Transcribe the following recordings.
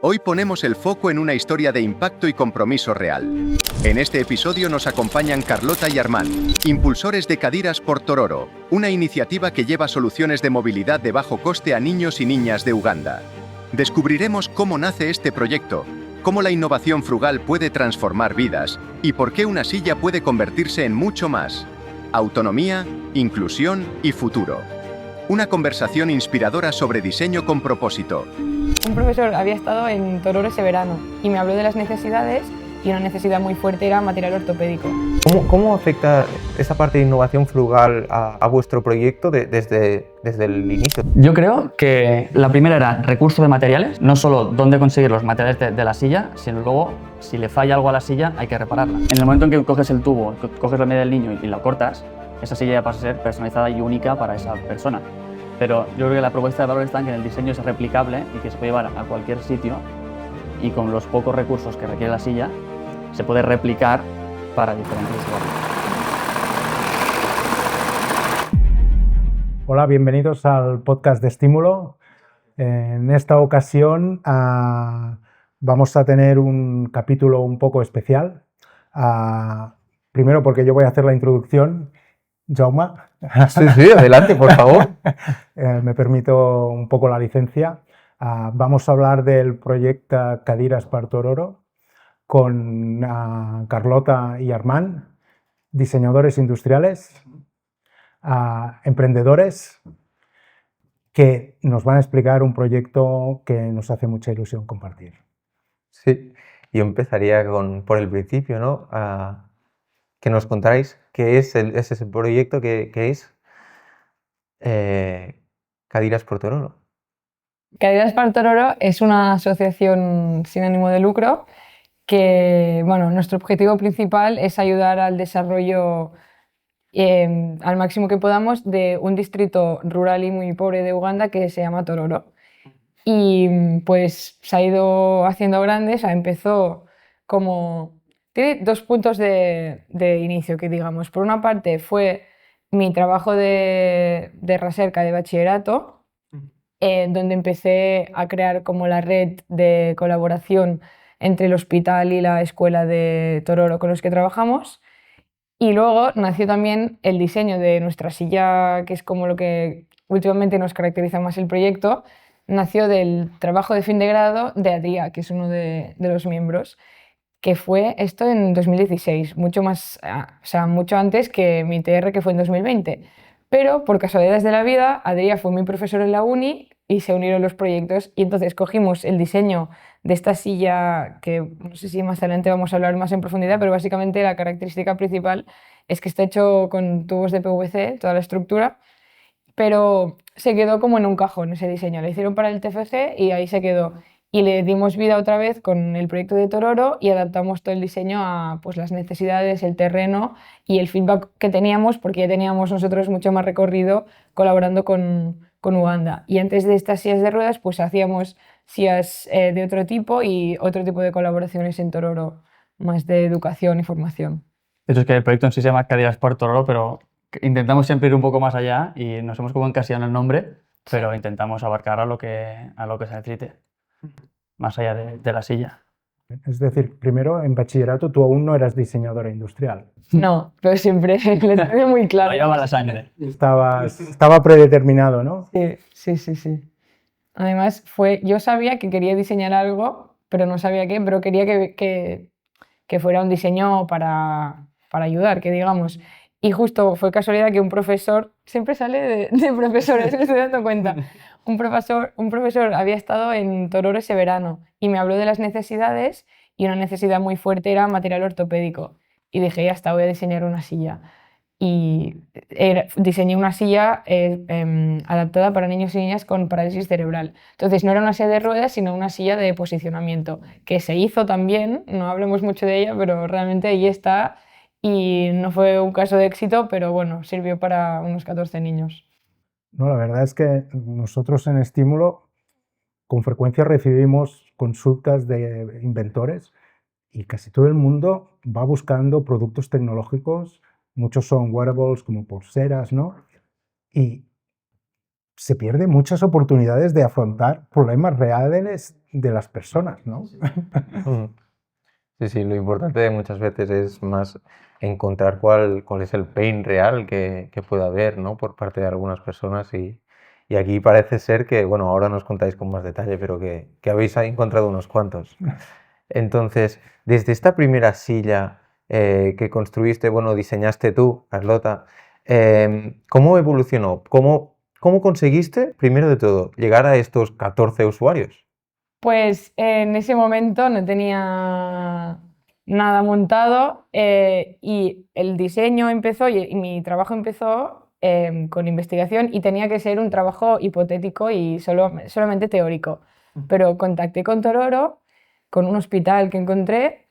Hoy ponemos el foco en una historia de impacto y compromiso real. En este episodio nos acompañan Carlota y Armand, impulsores de Cadiras por Tororo, una iniciativa que lleva soluciones de movilidad de bajo coste a niños y niñas de Uganda. Descubriremos cómo nace este proyecto, cómo la innovación frugal puede transformar vidas y por qué una silla puede convertirse en mucho más. Autonomía, inclusión y futuro. Una conversación inspiradora sobre diseño con propósito. Un profesor había estado en Tororo ese verano y me habló de las necesidades y una necesidad muy fuerte era material ortopédico. ¿Cómo afecta esa parte de innovación frugal a vuestro proyecto desde el inicio? Yo creo que la primera era recurso de materiales, no solo dónde conseguir los materiales de la silla, sino luego si le falla algo a la silla hay que repararla. En el momento en que coges el tubo, coges la medida del niño y la cortas, esa silla ya pasa a ser personalizada y única para esa persona. Pero yo creo que la propuesta de valor está en que el diseño es replicable y que se puede llevar a cualquier sitio y con los pocos recursos que requiere la silla se puede replicar para diferentes usuarios. Hola, bienvenidos al podcast de Estímulo. En esta ocasión vamos a tener un capítulo un poco especial. Primero porque yo voy a hacer la introducción. Jaume. Sí, adelante, por favor. Me permito un poco la licencia. Vamos a hablar del proyecto Cadiras per Tororo con Carlota y Armand, diseñadores industriales, emprendedores, que nos van a explicar un proyecto que nos hace mucha ilusión compartir. Sí, yo empezaría por el principio, ¿no? Que nos contarais qué es ese proyecto que es Cadiras por Tororo. Cadiras per Tororo es una asociación sin ánimo de lucro que, nuestro objetivo principal es ayudar al desarrollo al máximo que podamos de un distrito rural y muy pobre de Uganda que se llama Tororo. Y pues se ha ido haciendo grande, empezó como... Tiene dos puntos de inicio, que digamos. Por una parte fue mi trabajo de recerca de bachillerato, donde empecé a crear como la red de colaboración entre el hospital y la escuela de Tororo con los que trabajamos. Y luego nació también el diseño de nuestra silla, que es como lo que últimamente nos caracteriza más el proyecto. Nació del trabajo de fin de grado de Adrià, que es uno de los miembros, que fue esto en 2016, mucho antes que mi TR, que fue en 2020. Pero por casualidades de la vida, Adrià fue mi profesor en la uni y se unieron los proyectos y entonces cogimos el diseño de esta silla, que no sé si más adelante vamos a hablar más en profundidad, pero básicamente la característica principal es que está hecho con tubos de PVC, toda la estructura, pero se quedó como en un cajón ese diseño. Lo hicieron para el TFG y ahí se quedó. Y le dimos vida otra vez con el proyecto de Tororo y adaptamos todo el diseño a pues, las necesidades, el terreno y el feedback que teníamos, porque ya teníamos nosotros mucho más recorrido colaborando con Uganda. Y antes de estas sillas de ruedas, pues hacíamos sillas de otro tipo y otro tipo de colaboraciones en Tororo, más de educación y formación. De hecho, es que el proyecto en sí se llama Cadiras por Tororo, pero intentamos siempre ir un poco más allá y nos hemos como encasillado en el nombre, pero intentamos abarcar a lo que se necesite, más allá de la silla. Es decir, primero en bachillerato tú aún no eras diseñadora industrial. No, pero siempre lo tenía muy claro. Lo lleva la sangre. Estaba predeterminado, ¿no? Sí. Además, yo sabía que quería diseñar algo, pero no sabía qué, pero quería que fuera un diseño para ayudar, que digamos. Y justo fue casualidad que un profesor, siempre sale de profesores, me estoy dando cuenta, un profesor había estado en Tororo ese verano y me habló de las necesidades y una necesidad muy fuerte era material ortopédico. Y dije, ya está, voy a diseñar una silla. Y diseñé una silla adaptada para niños y niñas con parálisis cerebral. Entonces no era una silla de ruedas, sino una silla de posicionamiento, que se hizo también, no hablemos mucho de ella, pero realmente ahí está y no fue un caso de éxito, pero bueno, sirvió para unos 14 niños. No, la verdad es que nosotros en Estímulo con frecuencia recibimos consultas de inventores y casi todo el mundo va buscando productos tecnológicos. Muchos son wearables como pulseras, ¿no? Y se pierden muchas oportunidades de afrontar problemas reales de las personas, ¿no? Sí, sí, lo importante muchas veces es más encontrar cuál es el pain real que puede haber, ¿no? Por parte de algunas personas y aquí parece ser que, bueno, ahora nos contáis con más detalle, pero que habéis encontrado unos cuantos. Entonces, desde esta primera silla que construiste, bueno, diseñaste tú, Carlota, ¿cómo evolucionó? ¿Cómo conseguiste, primero de todo, llegar a estos 14 usuarios? Pues en ese momento no tenía nada montado y el diseño empezó y mi trabajo empezó con investigación y tenía que ser un trabajo hipotético y solamente teórico. Pero contacté con Tororo, con un hospital que encontré,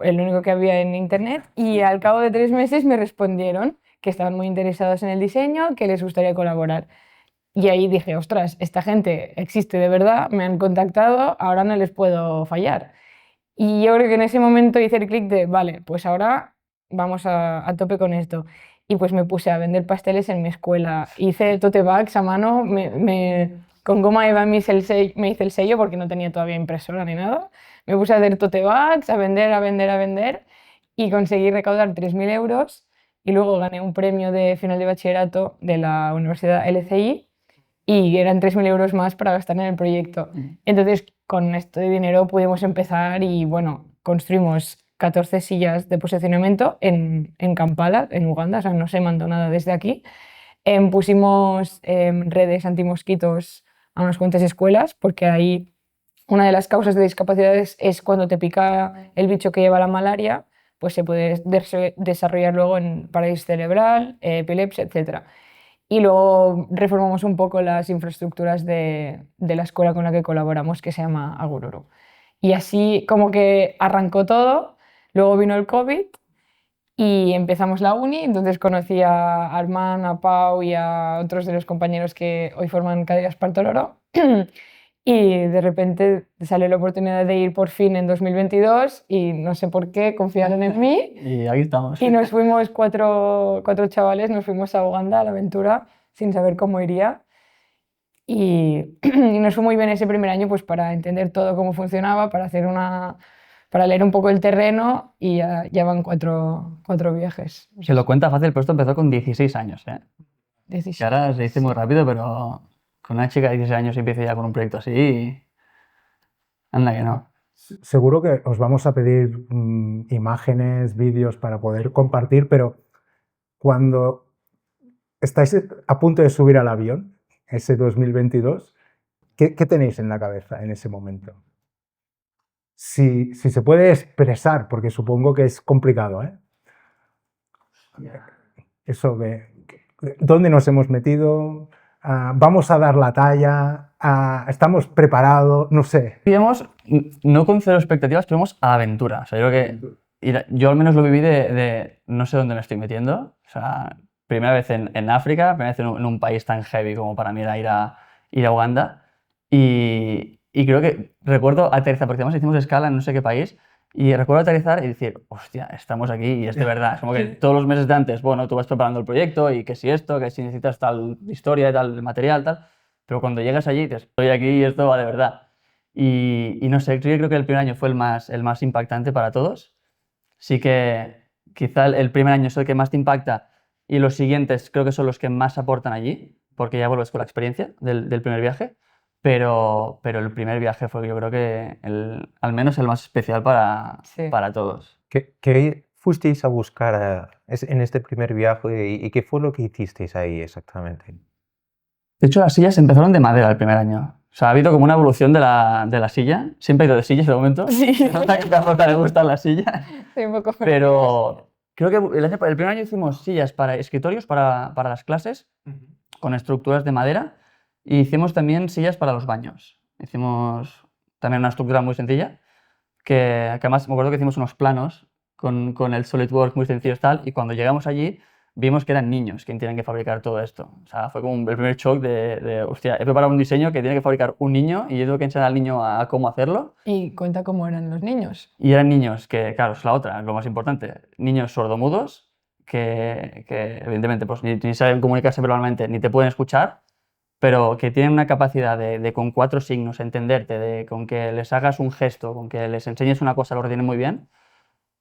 el único que había en internet, y al cabo de 3 meses me respondieron que estaban muy interesados en el diseño, que les gustaría colaborar. Y ahí dije, ostras, esta gente existe de verdad, me han contactado, ahora no les puedo fallar. Y yo creo que en ese momento hice el clic de, vale, pues ahora vamos a tope con esto. Y pues me puse a vender pasteles en mi escuela. Hice tote bags a mano, con goma eva me hice el sello porque no tenía todavía impresora ni nada. Me puse a hacer tote bags, a vender, a vender, a vender y conseguí recaudar 3.000 euros y luego gané un premio de final de bachillerato de la Universidad LCI y eran 3.000 euros más para gastar en el proyecto. Entonces, con este dinero pudimos empezar y, bueno, construimos 14 sillas de posicionamiento en Kampala, en Uganda, o sea, no se mandó nada desde aquí. Pusimos redes antimosquitos a unas cuantas escuelas, porque ahí una de las causas de discapacidades es cuando te pica el bicho que lleva la malaria, pues se puede desarrollar luego en parálisis cerebral, epilepsia, etc. Y luego reformamos un poco las infraestructuras de la escuela con la que colaboramos, que se llama Agururu. Y así como que arrancó todo, luego vino el COVID y empezamos la uni, entonces conocí a Armán, a Pau y a otros de los compañeros que hoy forman Cadiras Partororo. Y de repente sale la oportunidad de ir por fin en 2022 y no sé por qué confiaron en mí. Y aquí estamos. Y nos fuimos cuatro chavales, nos fuimos a Uganda a la aventura sin saber cómo iría. Y nos fue muy bien ese primer año pues para entender todo cómo funcionaba, para leer un poco el terreno y ya van cuatro viajes. Se lo cuenta fácil, pero esto empezó con 16 años, ¿eh? 16. Que ahora se dice muy rápido, pero con una chica de 16 años empieza ya con un proyecto así, anda que no. Seguro que os vamos a pedir imágenes, vídeos para poder compartir, pero cuando estáis a punto de subir al avión, ese 2022, ¿qué tenéis en la cabeza en ese momento? Si se puede expresar, porque supongo que es complicado, ¿eh? Eso de dónde nos hemos metido, vamos a dar la talla, estamos preparados, no sé. Íbamos, no con cero expectativas, pero íbamos a la aventura. O sea, yo creo que yo al menos lo viví de no sé dónde me estoy metiendo. O sea, primera vez en África, primera vez en un país tan heavy como para mí era ir a Uganda. Y creo que recuerdo aterrizar, porque además hicimos escala en no sé qué país, y recuerdo aterrizar y decir, hostia, estamos aquí y es de verdad. Es como que todos los meses de antes, bueno, tú vas preparando el proyecto y que si esto, que si necesitas tal historia, tal material, tal. Pero cuando llegas allí, dices, estoy aquí y esto va de verdad. Y no sé, yo creo que el primer año fue el más impactante para todos. Sí que quizá el primer año es el que más te impacta y los siguientes creo que son los que más aportan allí, porque ya vuelves con la experiencia del primer viaje. Pero el primer viaje fue yo creo que al menos el más especial Sí. para todos. ¿Qué fuisteis a buscar en este primer viaje y qué fue lo que hicisteis ahí exactamente? De hecho, las sillas empezaron de madera el primer año. O sea, ha habido como una evolución de la silla. Siempre he ido de sillas de momento. Sí. Se nota que a Carlota le gustan las sillas. Sí, un poco. Pero creo que el primer año hicimos sillas para escritorios, para las clases, con estructuras de madera. Y hicimos también sillas para los baños. Hicimos también una estructura muy sencilla, que además me acuerdo que hicimos unos planos con el SolidWorks muy sencillos tal, y cuando llegamos allí vimos que eran niños quienes tienen que fabricar todo esto. O sea, fue como el primer shock de hostia, he preparado un diseño que tiene que fabricar un niño y yo tengo que enseñar al niño a cómo hacerlo. Y cuenta cómo eran los niños. Y eran niños que, claro, es la otra, lo más importante, niños sordomudos que evidentemente pues, ni saben comunicarse verbalmente ni te pueden escuchar, pero que tienen una capacidad de con 4 signos entenderte, de con que les hagas un gesto, con que les enseñes una cosa, lo retienen muy bien.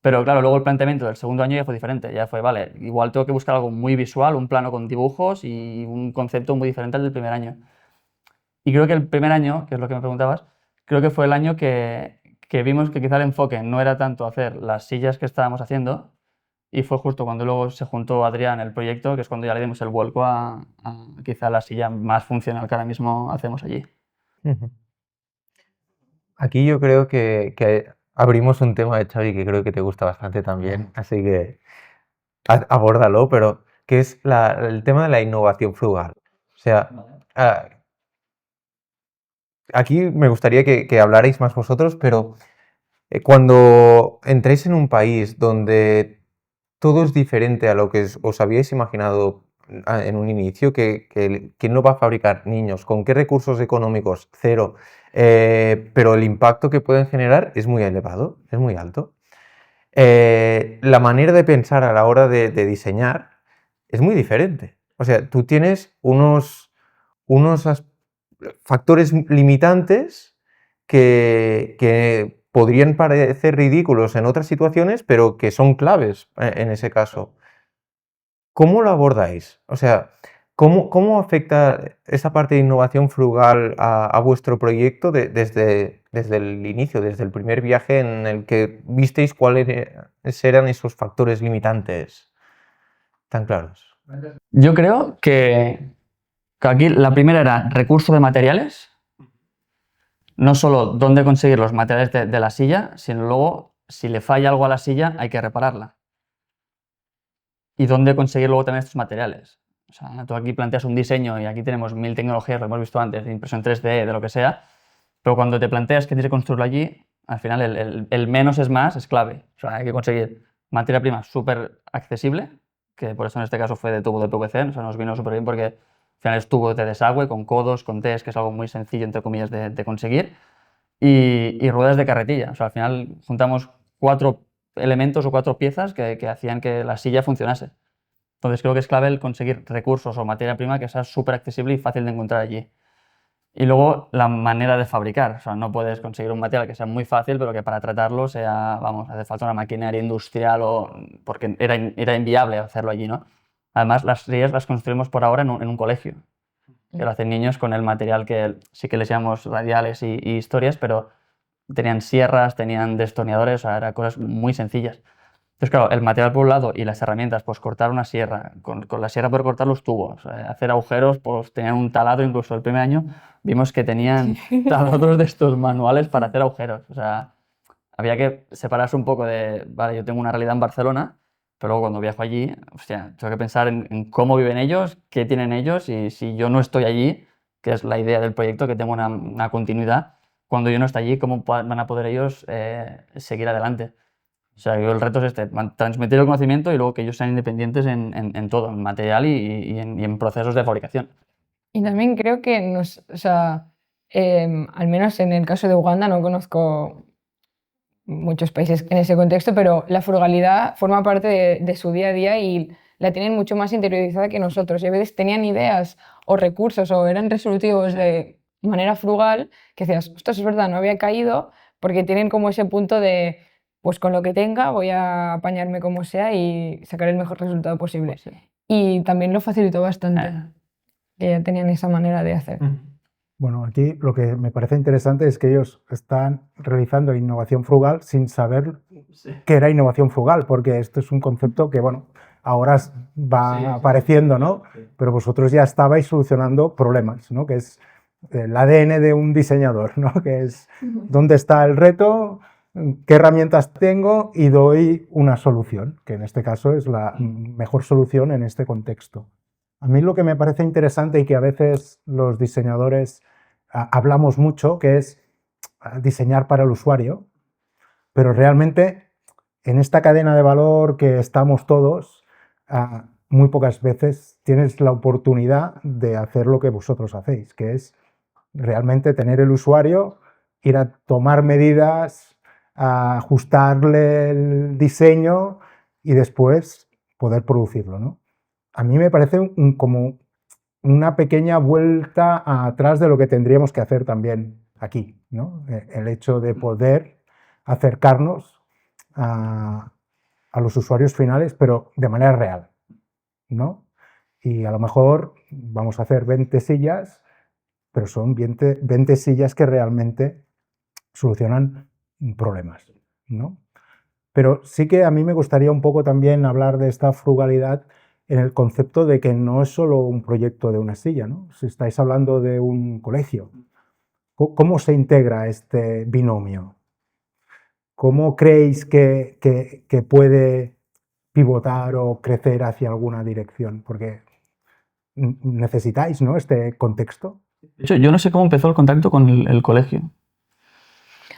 Pero claro, luego el planteamiento del segundo año ya fue diferente, ya fue, vale, igual tengo que buscar algo muy visual, un plano con dibujos y un concepto muy diferente al del primer año. Y creo que el primer año, que es lo que me preguntabas, creo que fue el año que vimos que quizá el enfoque no era tanto hacer las sillas que estábamos haciendo, y fue justo cuando luego se juntó Adrián en el proyecto, que es cuando ya le dimos el vuelco a quizá la silla más funcional que ahora mismo hacemos allí. Ujú. Aquí yo creo que abrimos un tema de Xavi que creo que te gusta bastante también, así que abórdalo, pero que es el tema de la innovación frugal. O sea, ah, aquí me gustaría que hablarais más vosotros, pero cuando entréis en un país donde todo es diferente a lo que os habíais imaginado en un inicio, ¿quién lo va a fabricar? Niños, ¿con qué recursos económicos? Cero. Pero el impacto que pueden generar es muy elevado, es muy alto. La manera de pensar a la hora de diseñar es muy diferente. O sea, tú tienes unos factores limitantes que podrían parecer ridículos en otras situaciones, pero que son claves en ese caso. ¿Cómo lo abordáis? O sea, ¿cómo afecta esa parte de innovación frugal a vuestro proyecto desde el inicio, desde el primer viaje en el que visteis cuáles eran esos factores limitantes tan claros? Yo creo que aquí la primera era recurso de materiales, no solo dónde conseguir los materiales de la silla, sino luego si le falla algo a la silla hay que repararla. Y dónde conseguir luego también estos materiales. O sea, tú aquí planteas un diseño y aquí tenemos 1000 tecnologías, lo hemos visto antes, de impresión 3D, de lo que sea, pero cuando te planteas que tienes que construirlo allí, al final el menos es más es clave. O sea, hay que conseguir materia prima súper accesible, que por eso en este caso fue de tubo de PVC, o sea, nos vino súper bien porque al final es tubo de desagüe con codos, con T's, que es algo muy sencillo, entre comillas, de conseguir, y ruedas de carretilla. O sea, al final juntamos 4 elementos o 4 piezas que hacían que la silla funcionase. Entonces creo que es clave el conseguir recursos o materia prima que sea súper accesible y fácil de encontrar allí. Y luego la manera de fabricar. O sea, no puedes conseguir un material que sea muy fácil, pero que para tratarlo sea, vamos, hace falta una maquinaria industrial porque era inviable hacerlo allí, ¿no? Además, las sillas las construimos por ahora en un colegio, que lo hacen niños con el material que sí que les llamamos radiales y historias, pero tenían sierras, tenían destornilladores, o sea, eran cosas muy sencillas. Entonces, claro, el material por un lado y las herramientas, pues cortar una sierra, con la sierra poder cortar los tubos, hacer agujeros, pues tenían un taladro, incluso el primer año vimos que tenían taladros de estos manuales para hacer agujeros. O sea, había que separarse un poco de, vale, yo tengo una realidad en Barcelona, pero luego cuando viajo allí, hostia, tengo que pensar en cómo viven ellos, qué tienen ellos y si yo no estoy allí, que es la idea del proyecto, que tengo una continuidad, cuando yo no estoy allí, ¿cómo van a poder ellos seguir adelante? O sea, el reto es transmitir el conocimiento y luego que ellos sean independientes en todo, en material y en procesos de fabricación. Y también creo que o sea, al menos en el caso de Uganda, no conozco muchos países en ese contexto, pero la frugalidad forma parte de su día a día y la tienen mucho más interiorizada que nosotros. Y a veces tenían ideas o recursos o eran resolutivos de manera frugal que decías, ostras, es verdad, no había caído, porque tienen como ese punto de, pues con lo que tenga voy a apañarme como sea y sacar el mejor resultado posible. Pues sí. Y también lo facilitó bastante, que ya tenían esa manera de hacer. Bueno, aquí lo que me parece interesante es que ellos están realizando innovación frugal sin saber qué era innovación frugal, porque esto es un concepto que, bueno, ahora va apareciendo, ¿no? Pero vosotros ya estabais solucionando problemas, ¿no? Que es el ADN de un diseñador, ¿no? Que es dónde está el reto, qué herramientas tengo y doy una solución, que en este caso es la mejor solución en este contexto. A mí lo que me parece interesante y que a veces los diseñadores hablamos mucho, que es diseñar para el usuario, pero realmente en esta cadena de valor que estamos todos, muy pocas veces tienes la oportunidad de hacer lo que vosotros hacéis, que es realmente tener el usuario, ir a tomar medidas, a ajustarle el diseño y después poder producirlo, ¿no? A mí me parece como una pequeña vuelta atrás de lo que tendríamos que hacer también aquí, ¿no? El hecho de poder acercarnos a los usuarios finales, pero de manera real, ¿no? Y a lo mejor vamos a hacer 20 sillas, pero son 20 sillas que realmente solucionan problemas, ¿no? Pero sí que a mí me gustaría un poco también hablar de esta frugalidad en el concepto de que no es solo un proyecto de una silla, ¿no? Si estáis hablando de un colegio, ¿cómo se integra este binomio? ¿Cómo creéis que puede pivotar o crecer hacia alguna dirección? Porque necesitáis, ¿no?, este contexto. De hecho, yo no sé cómo empezó el contacto con el colegio.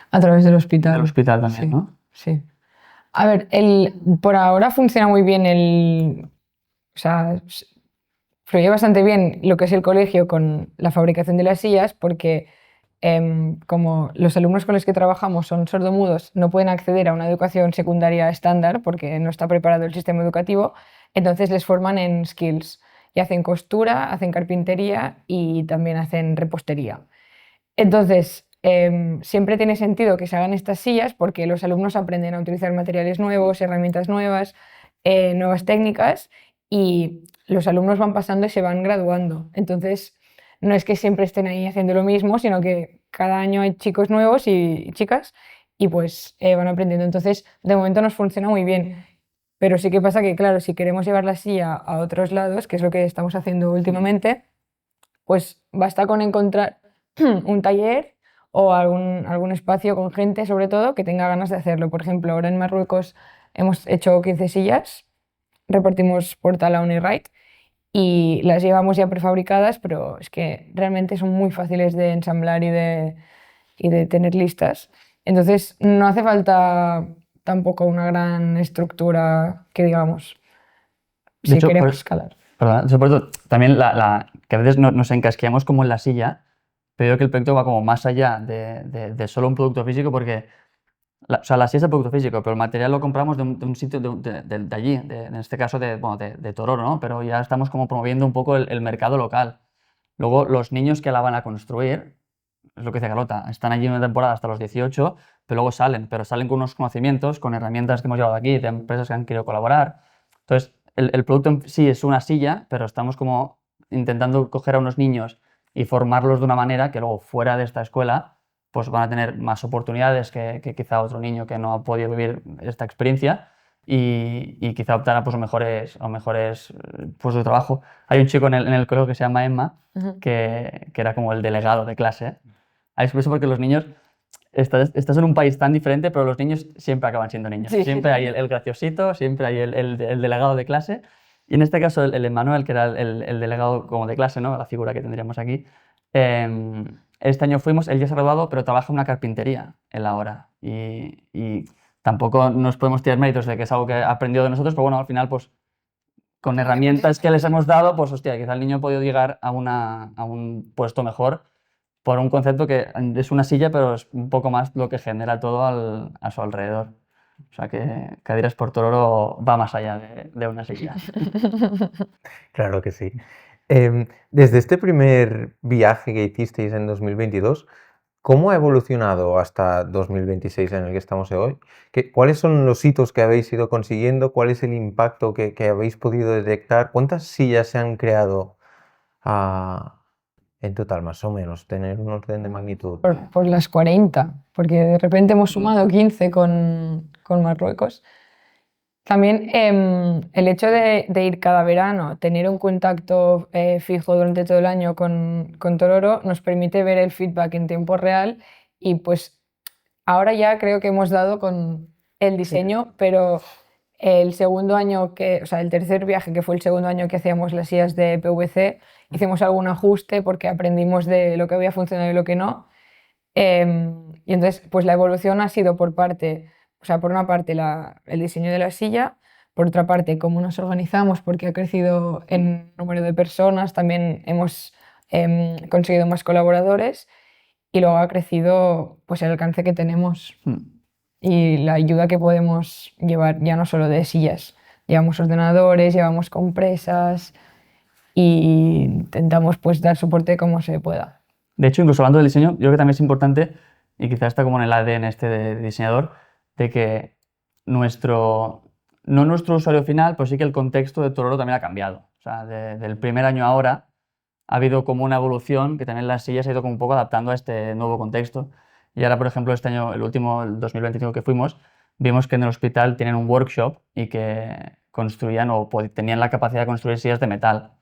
A través del hospital. Del hospital también, Sí, ¿no? sí. A ver, por ahora funciona muy bien o sea, fluye bastante bien lo que es el colegio con la fabricación de las sillas porque como los alumnos con los que trabajamos son sordomudos, no pueden acceder a una educación secundaria estándar porque no está preparado el sistema educativo, entonces les forman en skills y hacen costura, hacen carpintería y también hacen repostería. Entonces, siempre tiene sentido que se hagan estas sillas porque los alumnos aprenden a utilizar materiales nuevos, herramientas nuevas, nuevas técnicas y los alumnos van pasando y se van graduando. Entonces, no es que siempre estén ahí haciendo lo mismo, sino que cada año hay chicos nuevos y chicas y pues van aprendiendo. Entonces, de momento nos funciona muy bien. Pero sí que pasa que, claro, si queremos llevar la silla a otros lados, que es lo que estamos haciendo últimamente, pues basta con encontrar un taller o algún espacio con gente, sobre todo, que tenga ganas de hacerlo. Por ejemplo, ahora en Marruecos hemos hecho 15 sillas, repartimos por Talaun y Right y las llevamos ya prefabricadas, pero es que realmente son muy fáciles de ensamblar y de tener listas. Entonces, no hace falta tampoco una gran estructura que digamos, De si hecho, queremos escalar. Perdón, sobre todo, también que a veces nos encasquillamos como en la silla, pero yo creo que el proyecto va como más allá de solo un producto físico porque o sea, la silla es el producto físico, pero el material lo compramos de un sitio de allí, en este caso bueno, de Tororo, ¿no? Pero ya estamos como promoviendo un poco el mercado local. Luego, los niños que la van a construir, es lo que dice Carlota, están allí una temporada hasta los 18, pero luego salen, pero salen con unos conocimientos, con herramientas que hemos llevado aquí, de empresas que han querido colaborar. Entonces, el producto en sí es una silla, pero estamos como intentando coger a unos niños y formarlos de una manera que luego fuera de esta escuela pues van a tener más oportunidades que quizá otro niño que no ha podido vivir esta experiencia y quizá optar a pues, mejores puestos de trabajo. Hay un chico en el colegio que se llama Emma, que era como el delegado de clase. Es por eso porque los niños, estás en un país tan diferente, pero los niños siempre acaban siendo niños. Sí. Siempre hay el graciosito, siempre hay el delegado de clase. Y en este caso, el Emmanuel, que era el delegado como de clase, ¿no? La figura que tendríamos aquí, este año fuimos, él ya se ha graduado, pero trabaja en una carpintería él ahora. Y tampoco nos podemos tirar méritos de que es algo que ha aprendido de nosotros, pero bueno, al final, pues con herramientas que les hemos dado, pues hostia, quizá el niño ha podido llegar a un puesto mejor por un concepto que es una silla, pero es un poco más lo que genera todo a su alrededor. O sea que Cadiras por Tororo va más allá de una silla. Claro que sí. Desde este primer viaje que hicisteis en 2022, ¿cómo ha evolucionado hasta 2026 en el que estamos hoy? ¿Cuáles son los hitos que habéis ido consiguiendo? ¿Cuál es el impacto que habéis podido detectar? ¿Cuántas sillas se han creado en total, más o menos? Tener un orden de magnitud. Por las 40, porque de repente hemos sumado 15 con Marruecos. También el hecho de ir cada verano, tener un contacto fijo durante todo el año con Tororo, nos permite ver el feedback en tiempo real y pues ahora ya creo que hemos dado con el diseño, pero el segundo año o sea, el tercer viaje, que fue el segundo año que hacíamos las sillas de PVC, hicimos algún ajuste porque aprendimos de lo que había funcionado y lo que no. Y entonces, pues la evolución ha sido por una parte el diseño de la silla, por otra parte cómo nos organizamos porque ha crecido en número de personas, también hemos conseguido más colaboradores y luego ha crecido pues el alcance que tenemos y la ayuda que podemos llevar ya no solo de sillas, llevamos ordenadores, llevamos compresas y intentamos pues dar soporte como se pueda. De hecho, incluso hablando del diseño, yo creo que también es importante, y quizás está como en el ADN este de diseñador, de que no nuestro usuario final, pero sí que el contexto de Tororo también ha cambiado. O sea, del primer año a ahora ha habido como una evolución que también las sillas se ha ido como un poco adaptando a este nuevo contexto. Y ahora, por ejemplo, este año, el último, el 2025 que fuimos, vimos que en el hospital tienen un workshop y que construían o tenían la capacidad de construir sillas de metal.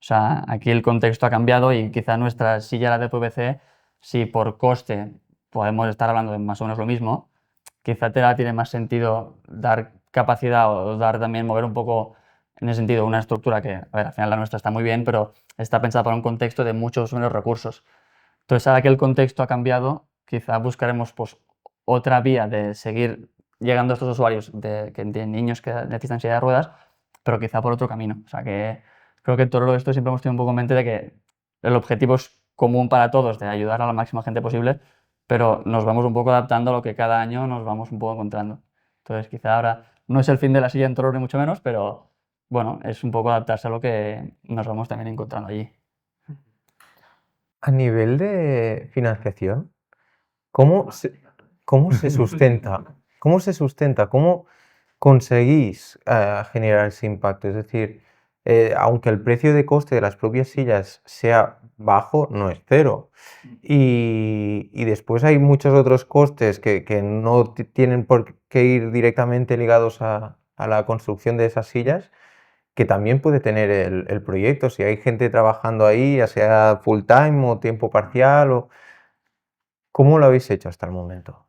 O sea, aquí el contexto ha cambiado y quizá nuestra silla, la de PVC, si por coste podemos estar hablando de más o menos lo mismo, quizá tiene más sentido dar capacidad o dar también, mover un poco en ese sentido una estructura que, a ver, al final la nuestra está muy bien, pero está pensada para un contexto de muchos menos recursos. Entonces, ahora que el contexto ha cambiado, quizá buscaremos pues, otra vía de seguir llegando a estos usuarios de niños que necesitan silla de ruedas, pero quizá por otro camino. O sea que creo que en todo esto siempre hemos tenido un poco en mente de que el objetivo es común para todos, de ayudar a la máxima gente posible, pero nos vamos un poco adaptando a lo que cada año nos vamos un poco encontrando. Entonces, quizá ahora no es el fin de la silla en Tororo ni mucho menos, pero bueno, es un poco adaptarse a lo que nos vamos también encontrando allí. A nivel de financiación, ¿cómo se sustenta? ¿Cómo se sustenta? ¿Cómo conseguís generar ese impacto? Es decir, aunque el precio de coste de las propias sillas sea bajo, no es cero. Y después hay muchos otros costes que no tienen por qué ir directamente ligados a la construcción de esas sillas, que también puede tener el proyecto. Si hay gente trabajando ahí, ya sea full time o tiempo parcial, ¿cómo lo habéis hecho hasta el momento?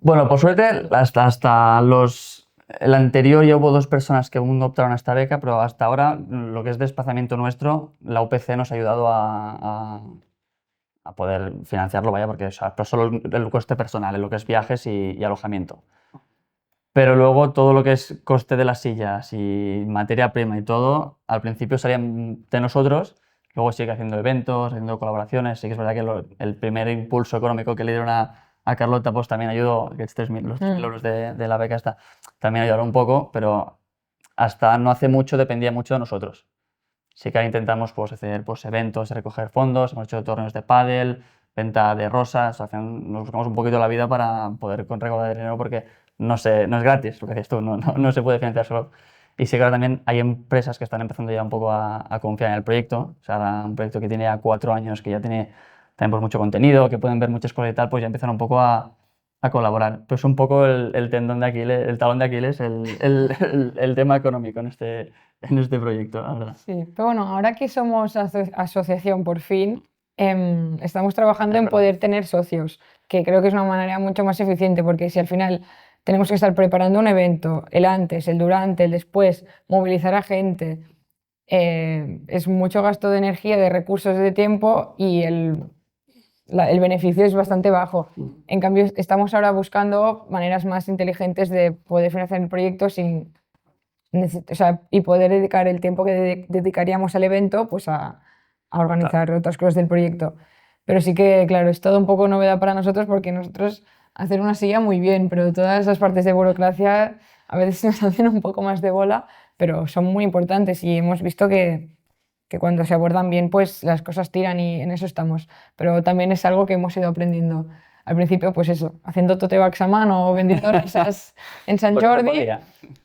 Bueno, por suerte, el anterior ya hubo 2 personas que aún no optaron a esta beca, pero hasta ahora, lo que es desplazamiento nuestro, la UPC nos ha ayudado a poder financiarlo, vaya, porque pero solo el coste personal, en lo que es viajes y alojamiento. Pero luego todo lo que es coste de las sillas y materia prima y todo, al principio salían de nosotros, luego sigue haciendo eventos, haciendo colaboraciones. Sí que es verdad que el primer impulso económico que le dieron a Carlota pues también ayudó, que es los 3.000 euros de la beca esta, también ayudaron un poco, pero hasta no hace mucho dependía mucho de nosotros. Sí que ahora intentamos pues, hacer pues, eventos, recoger fondos, hemos hecho torneos de pádel, venta de rosas, al final nos buscamos un poquito la vida para poder recaudar dinero porque no es gratis, lo que dices tú, no se puede financiar solo. Y sí que ahora también hay empresas que están empezando ya un poco a confiar en el proyecto, o sea, un proyecto que tiene ya 4 años, que ya tiene también pues, mucho contenido, que pueden ver muchas cosas y tal, pues ya empiezan un poco a colaborar. Pero es un poco el tendón de Aquiles, el talón de Aquiles, el tema económico en este proyecto, la verdad. Sí, pero bueno, ahora que somos asociación por fin, estamos trabajando en poder tener socios, que creo que es una manera mucho más eficiente, porque si al final tenemos que estar preparando un evento, el antes, el durante, el después, movilizar a gente, es mucho gasto de energía, de recursos, de tiempo y el beneficio es bastante bajo. En cambio, estamos ahora buscando maneras más inteligentes de poder financiar el proyecto sin y poder dedicar el tiempo que dedicaríamos al evento pues a organizar otras cosas del proyecto. Pero sí que, claro, es todo un poco novedad para nosotros porque nosotros hacer una silla muy bien, pero todas esas partes de burocracia a veces nos hacen un poco más de bola, pero son muy importantes y hemos visto que cuando se abordan bien pues las cosas tiran y en eso estamos. Pero también es algo que hemos ido aprendiendo. Al principio, pues eso, haciendo tote bags a mano o vendiendo risas en Sant Jordi,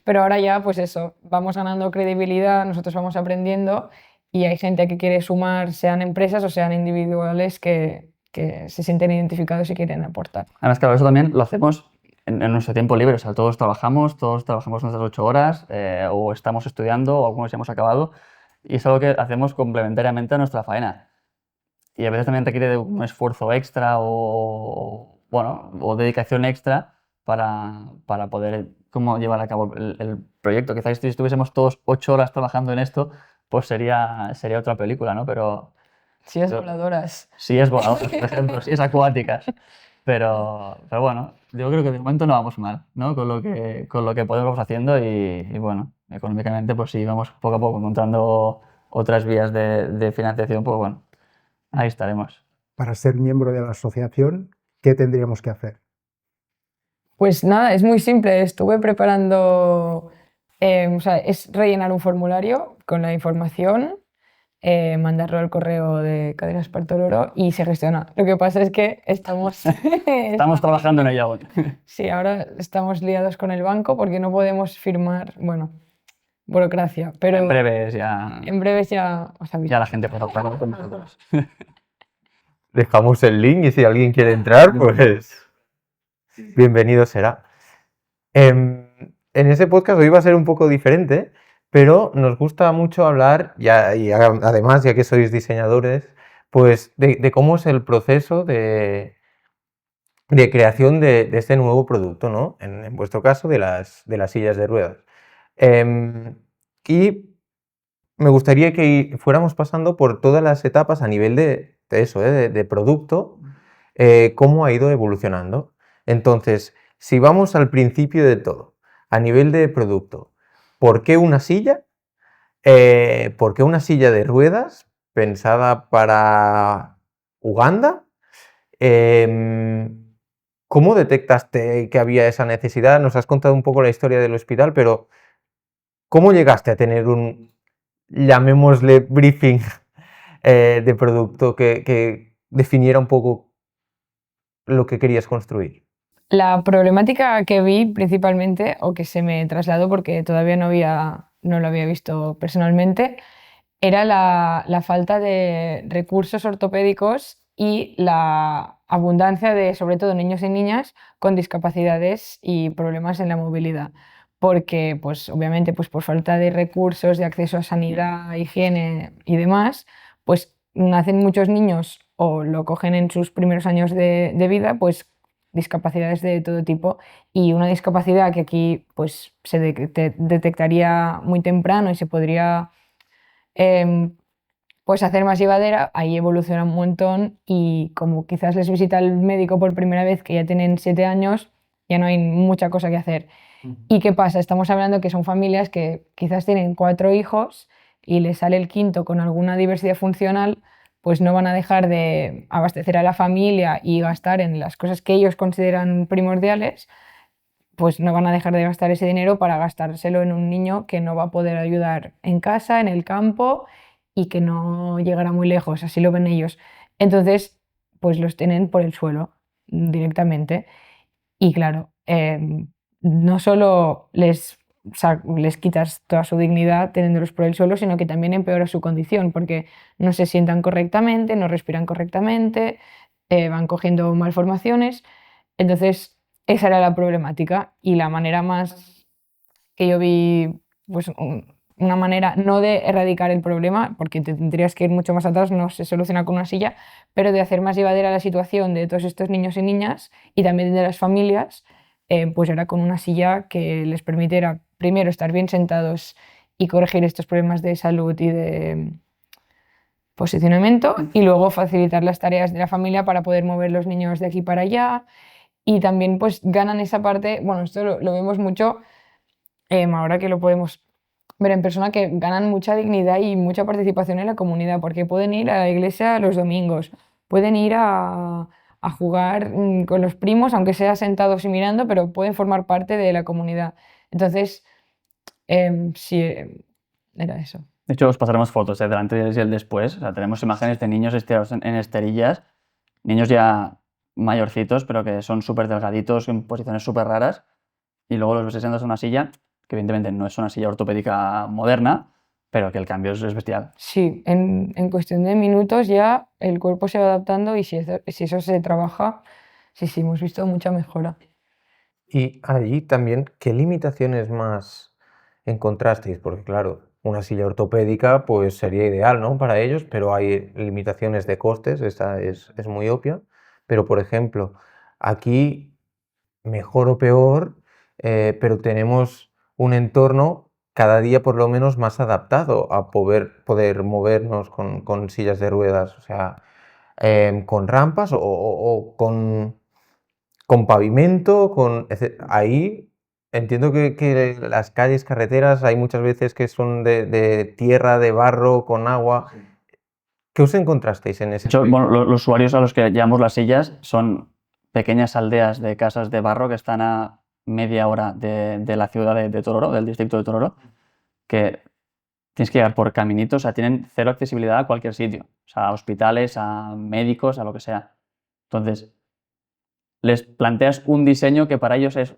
pero ahora ya, pues eso, vamos ganando credibilidad, nosotros vamos aprendiendo y hay gente que quiere sumar, sean empresas o sean individuales, que se sienten identificados y quieren aportar. Además, claro, eso también lo hacemos en nuestro tiempo libre, o sea, todos trabajamos nuestras 8 horas, o estamos estudiando, o algunos ya hemos acabado, y es algo que hacemos complementariamente a nuestra faena. Y a veces también requiere de un esfuerzo extra o dedicación extra para poder llevar a cabo el proyecto. Quizás si estuviésemos todos 8 horas trabajando en esto, pues sería otra película, ¿no? Pero Sillas voladoras. Sillas voladoras, por ejemplo, sillas acuáticas. Pero bueno, yo creo que de momento no vamos mal, ¿no? Con lo que podemos haciendo y bueno, económicamente pues sí, vamos poco a poco encontrando otras vías de financiación, pues bueno. Ahí estaremos. Para ser miembro de la asociación, ¿qué tendríamos que hacer? Pues nada, es muy simple. Estuve preparando O sea, es rellenar un formulario con la información, mandarlo al correo de Cadenas Partororo y se gestiona. Lo que pasa es que Estamos trabajando en ello aún. Sí, ahora estamos liados con el banco porque no podemos firmar, bueno, burocracia, pero En breves ya, en breves ya os aviso. ya la gente podrá hablar con nosotros. Dejamos el link y si alguien quiere entrar, pues bienvenido será. En ese podcast hoy va a ser un poco diferente, pero nos gusta mucho hablar, además, ya que sois diseñadores, pues de cómo es el proceso de creación de este nuevo producto, ¿no? En vuestro caso, de las sillas de ruedas. Y me gustaría que fuéramos pasando por todas las etapas a nivel de eso, de producto, cómo ha ido evolucionando. Entonces, si vamos al principio de todo, a nivel de producto, ¿por qué una silla? ¿Por qué una silla de ruedas pensada para Uganda? ¿Cómo detectaste que había esa necesidad? Nos has contado un poco la historia del hospital, pero ¿cómo llegaste a tener llamémosle, briefing de producto que definiera un poco lo que querías construir? La problemática que vi principalmente, o que se me trasladó porque todavía no lo había visto personalmente, era la falta de recursos ortopédicos y la abundancia de, sobre todo, niños y niñas con discapacidades y problemas en la movilidad. Porque, pues, obviamente, pues, por falta de recursos, de acceso a sanidad, higiene y demás, pues nacen muchos niños o lo cogen en sus primeros años de vida, pues discapacidades de todo tipo, y una discapacidad que aquí pues se detectaría muy temprano y se podría pues hacer más llevadera, ahí evoluciona un montón y como quizás les visita el médico por primera vez que ya tienen 7 años, ya no hay mucha cosa que hacer. ¿Y qué pasa? Estamos hablando que son familias que quizás tienen 4 hijos y les sale el quinto con alguna diversidad funcional, pues no van a dejar de abastecer a la familia y gastar en las cosas que ellos consideran primordiales, pues no van a dejar de gastar ese dinero para gastárselo en un niño que no va a poder ayudar en casa, en el campo y que no llegará muy lejos, así lo ven ellos. Entonces, pues los tienen por el suelo directamente. Y claro, no solo les quitas toda su dignidad teniéndolos por el suelo, sino que también empeora su condición, porque no se sientan correctamente, no respiran correctamente, van cogiendo malformaciones. Entonces, esa era la problemática y la manera más que yo vi, pues una manera no de erradicar el problema, porque te tendrías que ir mucho más atrás, no se soluciona con una silla, pero de hacer más llevadera la situación de todos estos niños y niñas y también de las familias, pues era con una silla que les permitiera primero estar bien sentados y corregir estos problemas de salud y de posicionamiento y luego facilitar las tareas de la familia para poder mover los niños de aquí para allá y también pues ganan esa parte, bueno, esto lo vemos mucho ahora que lo podemos ver en persona, que ganan mucha dignidad y mucha participación en la comunidad, porque pueden ir a la iglesia los domingos, pueden ir a jugar con los primos, aunque sea sentados y mirando, pero pueden formar parte de la comunidad. Entonces, sí, era eso. De hecho, os pasaremos fotos del antes y el después. O sea, tenemos imágenes de niños estirados en esterillas, niños ya mayorcitos, pero que son súper delgaditos, en posiciones súper raras, y luego los ves sentados en una silla, que evidentemente no es una silla ortopédica moderna, pero que el cambio es bestial. Sí, en cuestión de minutos ya el cuerpo se va adaptando y si eso se trabaja, sí, hemos visto mucha mejora. Y allí también, ¿qué limitaciones más encontrasteis? Porque claro, una silla ortopédica pues sería ideal, ¿no? Para ellos, pero hay limitaciones de costes, esta es muy obvia. Pero por ejemplo, aquí, mejor o peor, pero tenemos un entorno cada día por lo menos más adaptado a poder movernos con sillas de ruedas, o sea, con rampas o con pavimento, ahí entiendo que las calles, carreteras, hay muchas veces que son de tierra, de barro, con agua. ¿Qué os encontrasteis en ese De hecho, aspecto? bueno, los usuarios a los que llamamos las sillas son pequeñas aldeas de casas de barro que están a media hora de la ciudad de Tororo, del distrito de Tororo, que tienes que llegar por caminitos, o sea, tienen cero accesibilidad a cualquier sitio, o sea, a hospitales, a médicos, a lo que sea. Entonces, les planteas un diseño que para ellos es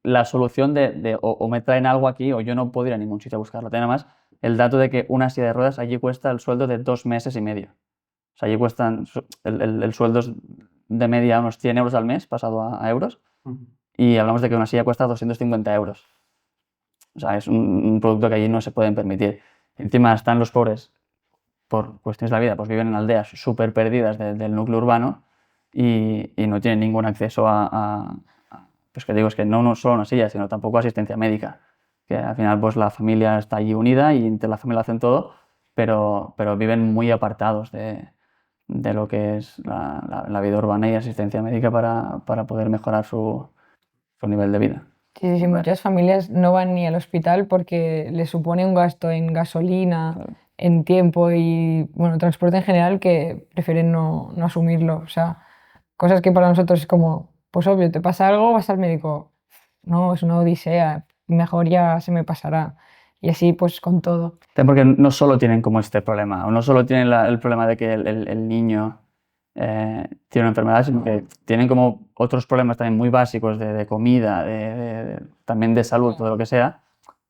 la solución o me traen algo aquí o yo no puedo ir a ningún sitio a buscarlo. Tiene además el dato de que una silla de ruedas allí cuesta el sueldo de 2 meses y medio. O sea, allí cuestan, el sueldo es de media unos 100 euros al mes, pasado a euros, y hablamos de que una silla cuesta 250 euros. O sea, es un producto que allí no se pueden permitir. Encima están los pobres, por cuestiones de la vida, pues viven en aldeas súper perdidas del núcleo urbano y no tienen ningún acceso pues que digo, es que no solo una silla, sino tampoco asistencia médica. Que al final pues la familia está allí unida y entre la familia hacen todo, pero viven muy apartados de lo que es la vida urbana y asistencia médica para poder mejorar su nivel de vida. Sí, muchas familias no van ni al hospital porque les supone un gasto en gasolina, Claro. en tiempo y, bueno, transporte en general que prefieren no asumirlo. O sea, cosas que para nosotros es como, pues obvio, te pasa algo, vas al médico. No, es una odisea, mejor ya se me pasará. Y así pues con todo. Porque no solo tienen como este problema, o no solo tienen el problema de que el niño tiene una enfermedad, sino que tienen como otros problemas también muy básicos de comida, también de salud, todo lo que sea,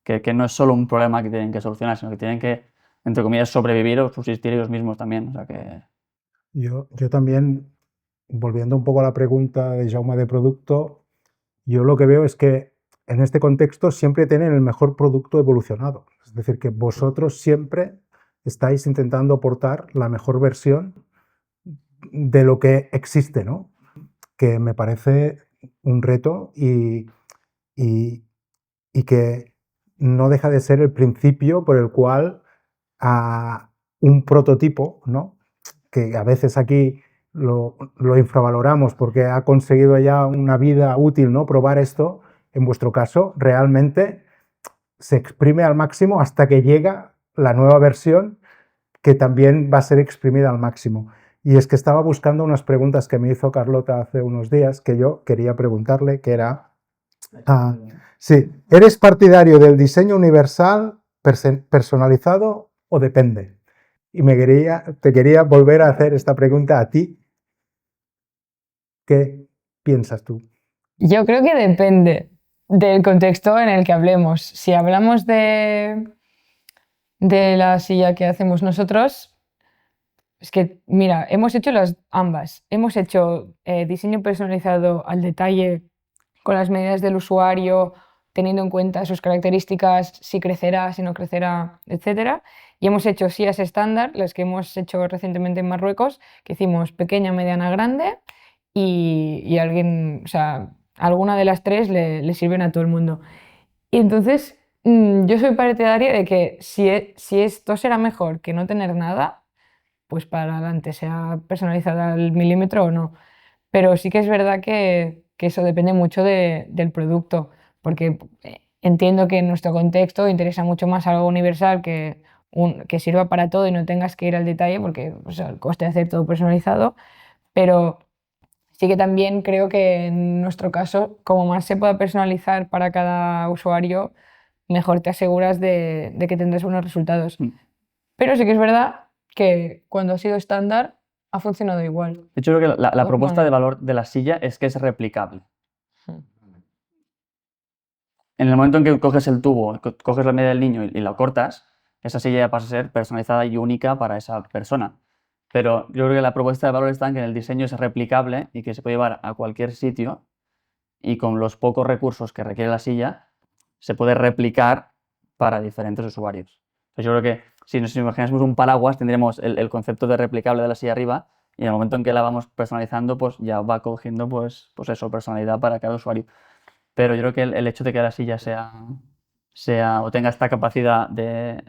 que no es solo un problema que tienen que solucionar, sino que tienen que, entre comillas, sobrevivir o subsistir ellos mismos también. O sea que... Yo también, volviendo un poco a la pregunta de Jaume de producto, yo lo que veo es que en este contexto siempre tienen el mejor producto evolucionado. Es decir, que vosotros siempre estáis intentando aportar la mejor versión de lo que existe, ¿no? Que me parece un reto y que no deja de ser el principio por el cual a un prototipo, ¿no? Que a veces aquí lo infravaloramos porque ha conseguido ya una vida útil, ¿no? Probar esto, en vuestro caso, realmente se exprime al máximo hasta que llega la nueva versión que también va a ser exprimida al máximo. Y es que estaba buscando unas preguntas que me hizo Carlota hace unos días que yo quería preguntarle, que era... sí, ¿eres partidario del diseño universal, personalizado o depende? Y te quería volver a hacer esta pregunta a ti. ¿Qué piensas tú? Yo creo que depende del contexto en el que hablemos. Si hablamos de la silla que hacemos nosotros, es que, mira, hemos hecho ambas. Hemos hecho diseño personalizado al detalle, con las medidas del usuario, teniendo en cuenta sus características, si crecerá, si no crecerá, etc. Y hemos hecho sillas estándar, las que hemos hecho recientemente en Marruecos, que hicimos pequeña, mediana, grande, y alguien, o sea, alguna de las tres le sirven a todo el mundo. Y entonces, yo soy partidaria de que si esto será mejor que no tener nada, pues para adelante, sea personalizada al milímetro o no. Pero sí que es verdad que eso depende mucho del producto, porque entiendo que en nuestro contexto interesa mucho más algo universal que sirva para todo y no tengas que ir al detalle, porque o sea, el coste de hacer todo personalizado, pero sí que también creo que en nuestro caso, como más se pueda personalizar para cada usuario, mejor te aseguras de que tendrás buenos resultados. Pero sí que es verdad que cuando ha sido estándar ha funcionado igual. De hecho, creo que la Oh, propuesta bueno. de valor de la silla es que es replicable. Mm. En el momento en que coges el tubo, coges la media del niño y la cortas, esa silla ya pasa a ser personalizada y única para esa persona. Pero yo creo que la propuesta de valor está en que el diseño es replicable y que se puede llevar a cualquier sitio y con los pocos recursos que requiere la silla se puede replicar para diferentes usuarios. Entonces yo creo que si nos imaginásemos un paraguas tendríamos el concepto de replicable de la silla arriba y en el momento en que la vamos personalizando pues ya va cogiendo pues eso, personalidad para cada usuario. Pero yo creo que el hecho de que la silla sea o tenga esta capacidad de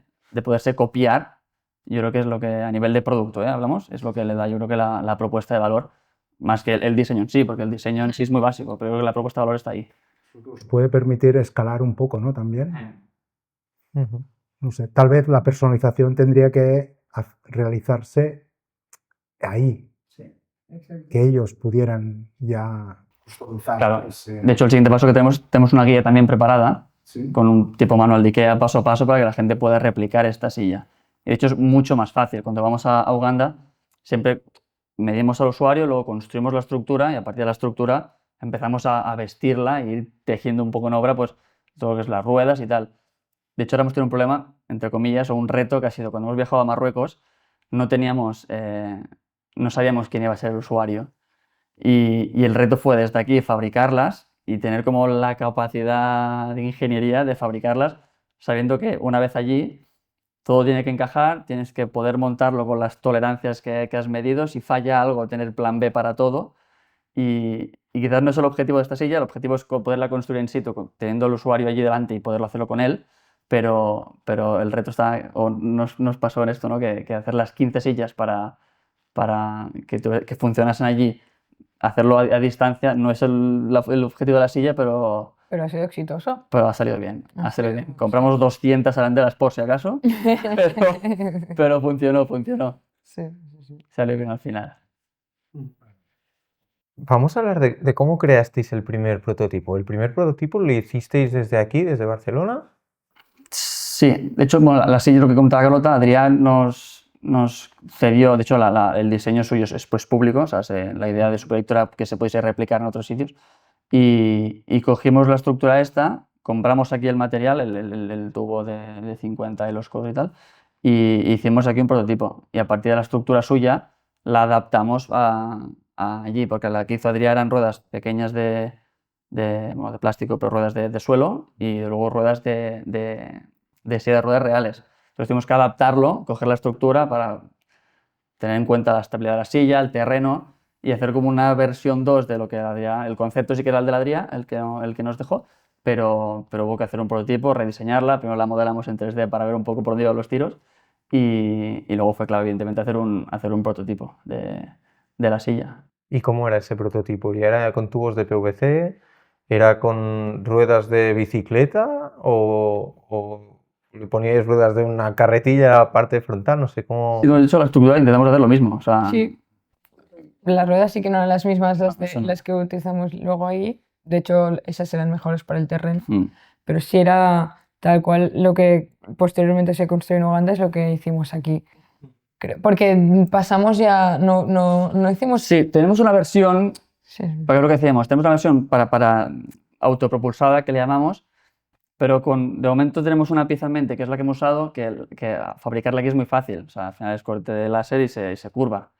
poderse copiar, yo creo que es lo que a nivel de producto, hablamos, es lo que le da yo creo que la propuesta de valor, más que el diseño en sí, porque el diseño en sí es muy básico, pero yo creo que la propuesta de valor está ahí. Os puede permitir escalar un poco, ¿no? También. No sé, tal vez la personalización tendría que realizarse ahí, que ellos pudieran ya customizar Claro. ese- De hecho, el siguiente paso que tenemos una guía también preparada Sí. con un tipo manual de IKEA paso a paso para que la gente pueda replicar esta silla. Y de hecho es mucho más fácil. Cuando vamos a Uganda, siempre medimos al usuario, luego construimos la estructura y a partir de la estructura empezamos a vestirla e ir tejiendo un poco en obra pues, todo lo que es las ruedas y tal. De hecho, ahora hemos tenido un problema, entre comillas, o un reto que ha sido cuando hemos viajado a Marruecos, no teníamos, no sabíamos quién iba a ser el usuario. Y el reto fue desde aquí fabricarlas y tener como la capacidad de ingeniería de fabricarlas, sabiendo que una vez allí todo tiene que encajar, tienes que poder montarlo con las tolerancias que has medido, si falla algo, tener plan B para todo. Y quizás no es el objetivo de esta silla, el objetivo es poderla construir in situ, teniendo al usuario allí delante y poderlo hacerlo con él, pero el reto está, o nos pasó en esto, ¿no? Que hacer las 15 sillas para que funcionasen allí, hacerlo a distancia, no es el objetivo de la silla, Pero ha sido exitoso. pero ha salido bien, Ah, ha salido sí. bien. Compramos 200 arandelas por si acaso, pero funcionó. Sí, sí, sí. Salió bien al final. Vamos a hablar de cómo creasteis el primer prototipo. ¿El primer prototipo lo hicisteis desde aquí, desde Barcelona? Sí, de hecho, bueno, la silla, lo que comentaba Carlota, Adrián nos cedió, de hecho, el diseño suyo es pues, público, o sea, la idea de su proyecto era que se pudiese replicar en otros sitios, y cogimos la estructura esta, compramos aquí el material, el tubo de 50 y los codos y tal, y hicimos aquí un prototipo, y a partir de la estructura suya la adaptamos a allí, porque la que hizo Adrián eran ruedas pequeñas bueno, de plástico, pero ruedas de suelo, y luego ruedas de silla de ruedas reales. Entonces tuvimos que adaptarlo, coger la estructura para tener en cuenta la estabilidad de la silla, el terreno, y hacer como una versión 2 de lo que Adrián, el concepto sí que era el de Adrián, el que nos dejó, pero hubo que hacer un prototipo, rediseñarla, primero la modelamos en 3D para ver un poco por dónde iban los tiros, y luego fue clave, evidentemente, hacer un prototipo de la silla. ¿Y cómo era ese prototipo? ¿Y era con tubos de PVC? ¿Era con ruedas de bicicleta? ¿O le poníais ruedas de una carretilla a la parte frontal? No sé cómo. Y de hecho, la estructura intentamos hacer lo mismo, o sea, Sí, las ruedas sí que no eran las mismas eso no. las que utilizamos luego ahí. De hecho, esas eran mejores para el terreno. mm. Pero sí era tal cual lo que posteriormente se construyó en Uganda es lo que hicimos aquí. Porque pasamos ya, no hicimos... Sí, tenemos una versión, Sí, porque es lo que decíamos, tenemos una versión para autopropulsada que le llamamos, pero de momento tenemos una pieza en mente que es la que hemos usado, que fabricarla aquí es muy fácil, o sea, al final es corte de láser y se curva.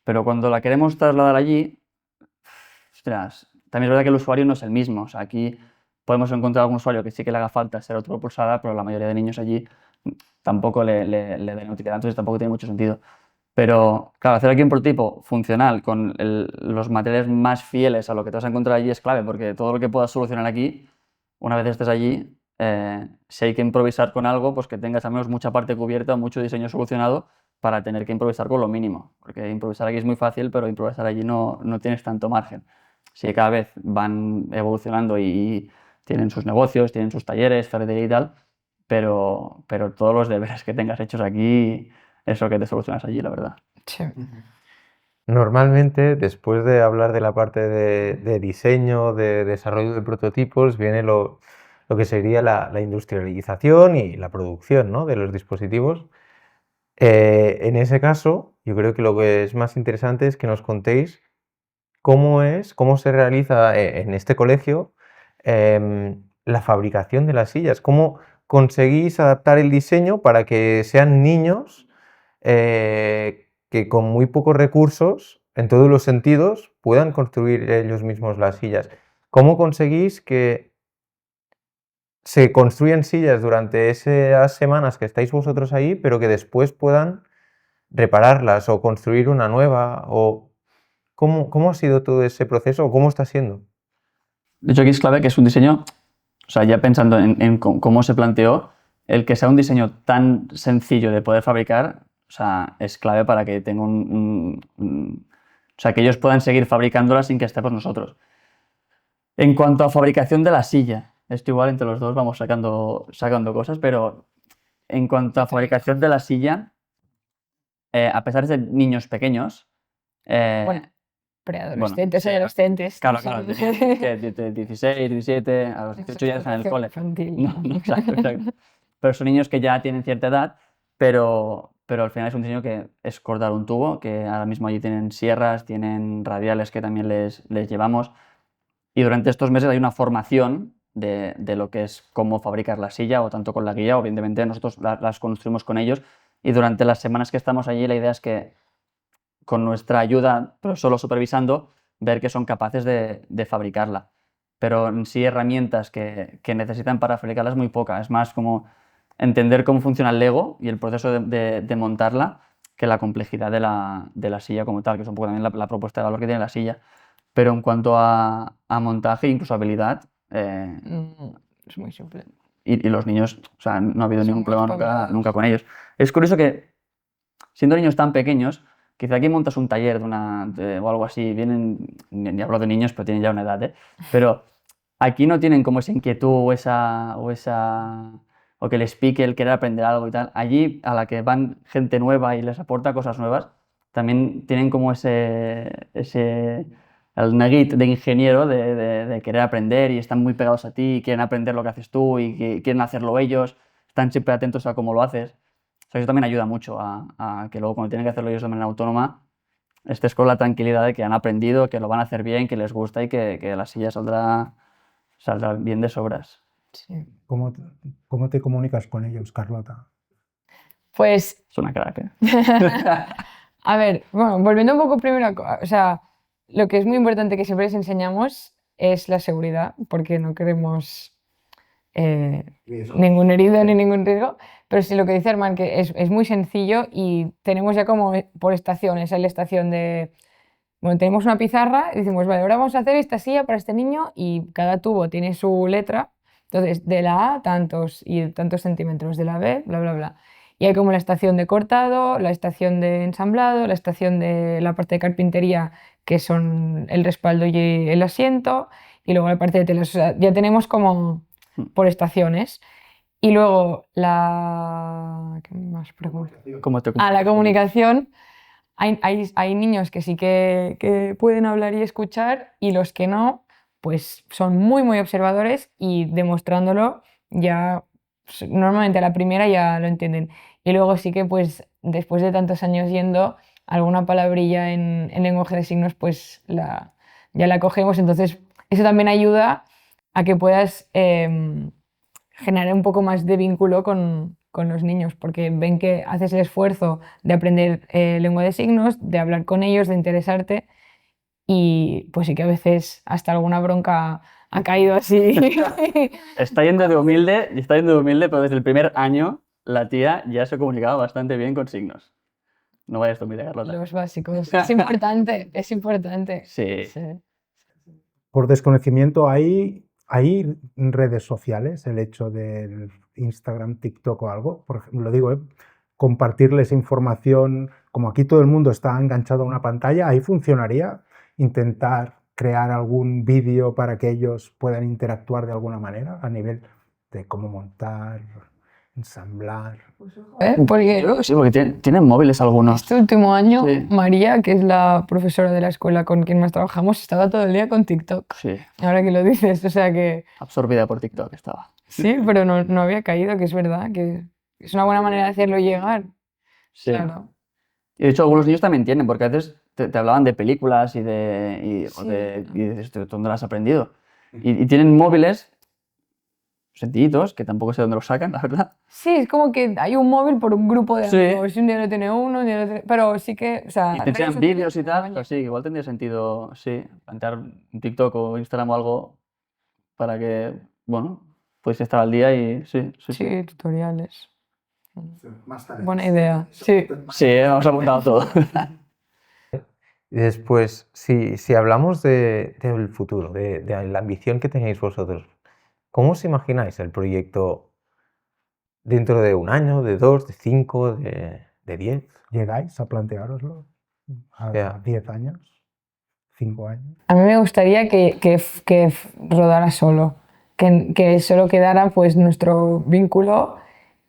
Pero cuando la queremos trasladar allí, ostras, también es verdad que el usuario no es el mismo, o sea, aquí podemos encontrar algún usuario que sí que le haga falta ser autopropulsada, pero la mayoría de niños allí tampoco le dan utilidad, entonces tampoco tiene mucho sentido. Pero, claro, hacer aquí un prototipo funcional con los materiales más fieles a lo que te vas a encontrar allí es clave, porque todo lo que puedas solucionar aquí, una vez estés allí, si hay que improvisar con algo, pues que tengas al menos mucha parte cubierta, mucho diseño solucionado para tener que improvisar con lo mínimo. Porque improvisar aquí es muy fácil, pero improvisar allí no tienes tanto margen. Si cada vez van evolucionando y tienen sus negocios, tienen sus talleres, ferretería y tal, pero todos los deberes que tengas hechos aquí es lo que te solucionas allí, la verdad. sí. Normalmente, después de hablar de la parte de diseño, de desarrollo de prototipos, viene lo que sería la industrialización y la producción, ¿no?, de los dispositivos. En ese caso, yo creo que lo que es más interesante es que nos contéis cómo se realiza en este colegio la fabricación de las sillas. ¿Cómo conseguís adaptar el diseño para que sean niños que con muy pocos recursos, en todos los sentidos, puedan construir ellos mismos las sillas? ¿Cómo conseguís que se construyan sillas durante esas semanas que estáis vosotros ahí, pero que después puedan repararlas o construir una nueva? ¿O cómo ha sido todo ese proceso o cómo está siendo? De hecho, aquí es clave que es un diseño, o sea, ya pensando en cómo se planteó, el que sea un diseño tan sencillo de poder fabricar, o sea, es clave para que tenga o sea, que ellos puedan seguir fabricándola sin que estemos nosotros. En cuanto a fabricación de la silla, esto igual entre los dos vamos sacando cosas, pero en cuanto a fabricación de la silla, a pesar de ser niños pequeños, Bueno, preadolescentes, Bueno, sí, adolescentes. Claro, que de 16, 17, a los 18 ya están en el cole. Infantil. No, exacto. Pero son niños que ya tienen cierta edad, pero al final es un diseño que es cortar un tubo, que ahora mismo allí tienen sierras, tienen radiales que también les llevamos. Y durante estos meses hay una formación de lo que es cómo fabricar la silla, o tanto con la guía, o evidentemente nosotros las construimos con ellos. Y durante las semanas que estamos allí, la idea es que con nuestra ayuda, pero solo supervisando, ver que son capaces de fabricarla. Pero en sí herramientas que necesitan para fabricarla es muy poca. Es más como entender cómo funciona el Lego y el proceso de montarla, que la complejidad de la silla como tal, que es un poco también la propuesta de valor que tiene la silla. Pero en cuanto a montaje e incluso habilidad, Es muy simple. y los niños, o sea, no ha habido Son ningún muy problema espabilados. nunca con ellos. Es curioso que, siendo niños tan pequeños, quizá aquí montas un taller o algo así, vienen, ni hablo de niños, pero tienen ya una edad, ¿eh? Pero aquí no tienen como esa inquietud o que les pique el querer aprender algo y tal. Allí, a la que van gente nueva y les aporta cosas nuevas, también tienen como el neguit de ingeniero de querer aprender, y están muy pegados a ti, y quieren aprender lo que haces tú y que quieren hacerlo ellos, están siempre atentos a cómo lo haces. O sea, eso también ayuda mucho a que luego, cuando tienen que hacerlo ellos de manera autónoma, estés con la tranquilidad de que han aprendido, que lo van a hacer bien, que les gusta y que la silla saldrá bien de sobras. Sí. ¿Cómo te comunicas con ellos, Carlota? Es una crack, ¿eh? A ver, bueno, volviendo un poco primero, o sea, lo que es muy importante que siempre les enseñamos es la seguridad, porque no queremos ningún herido ni ningún riesgo. Pero sí, lo que dice Armand, que es muy sencillo, y tenemos ya como por estaciones, hay la estación de... Bueno, tenemos una pizarra y decimos, vale, ahora vamos a hacer esta silla para este niño, y cada tubo tiene su letra. Entonces, de la A, tantos y tantos centímetros, de la B, bla, bla, bla. Y hay como la estación de cortado, la estación de ensamblado, la estación de la parte de carpintería, que son el respaldo y el asiento, y luego la parte de telas. O sea, ya tenemos como por estaciones. Y luego ¿qué más preguntas? ¿Cómo te La comunicación. Hay niños que sí que pueden hablar y escuchar, y los que no, pues son muy, muy observadores, y demostrándolo ya, normalmente a la primera ya lo entienden. Y luego sí que, pues, después de tantos años yendo, alguna palabrilla en lenguaje de signos, pues ya la cogemos. Entonces, eso también ayuda a que puedas generar un poco más de vínculo con los niños, porque ven que haces el esfuerzo de aprender lengua de signos, de hablar con ellos, de interesarte, y pues sí que a veces hasta alguna bronca ha caído así. Está yendo de humilde, pero desde el primer año la tía ya se comunicaba bastante bien con signos. No vayas tú, mira, Carlota. Los básicos. Es importante, es importante. Sí. Por desconocimiento, ¿hay redes sociales, el hecho del Instagram, TikTok o algo? Por ejemplo, lo digo, compartirles información, como aquí todo el mundo está enganchado a una pantalla, ¿ahí funcionaría intentar crear algún vídeo para que ellos puedan interactuar de alguna manera a nivel de cómo montar, ensamblar? Porque Yo creo que sí, porque tienen móviles algunos. este último año, Sí. María, que es la profesora de la escuela con quien más trabajamos, estaba todo el día con TikTok. Sí, Ahora que lo dices, o sea que absorbida por TikTok estaba. sí, pero no había caído, que es verdad, que es una buena manera de hacerlo llegar. Sí. Claro. Y de hecho, algunos niños también tienen, porque a veces te hablaban de películas y Sí. y dices, ¿dónde lo has aprendido? Y tienen móviles sencillitos, que tampoco sé dónde los sacan, la verdad. Sí, es como que hay un móvil por un grupo de Sí. amigos. Un día lo tiene uno, un día lo tiene... Pero sí que, o sea... Y te enseñan redes vídeos y sociales, tal, vaya. pero sí, igual tendría sentido, sí, plantear un TikTok o Instagram o algo para que, bueno, podéis estar al día y sí. Sí, tutoriales. Más tareas. Buena idea. Sí. Sí, hemos apuntado todo. Y después, si hablamos del futuro, de la ambición que tenéis vosotros, ¿cómo os imagináis el proyecto dentro de un año, de 2, de 5, de 10? ¿Llegáis a planteároslo a Ya. 10 años, 5 años? A mí me gustaría que rodara solo, que solo quedara pues nuestro vínculo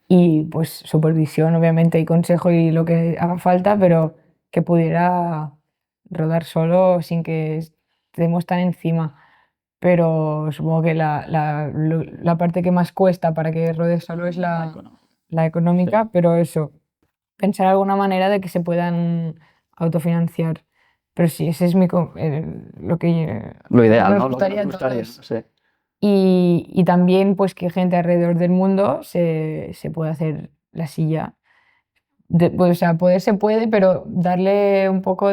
y pues supervisión, obviamente, y consejo y lo que haga falta, pero que pudiera rodar solo sin que estemos tan encima. Pero supongo que la parte que más cuesta para que rode solo es la económica, Sí. pero eso, pensar alguna manera de que se puedan autofinanciar. Pero sí, ese es lo que Lo ideal, nos ¿no? Lo que gustaría nos a gustaría, todos. sí. Y también pues que gente alrededor del mundo se pueda hacer la silla. Pues, o sea, poder se puede, pero darle un poco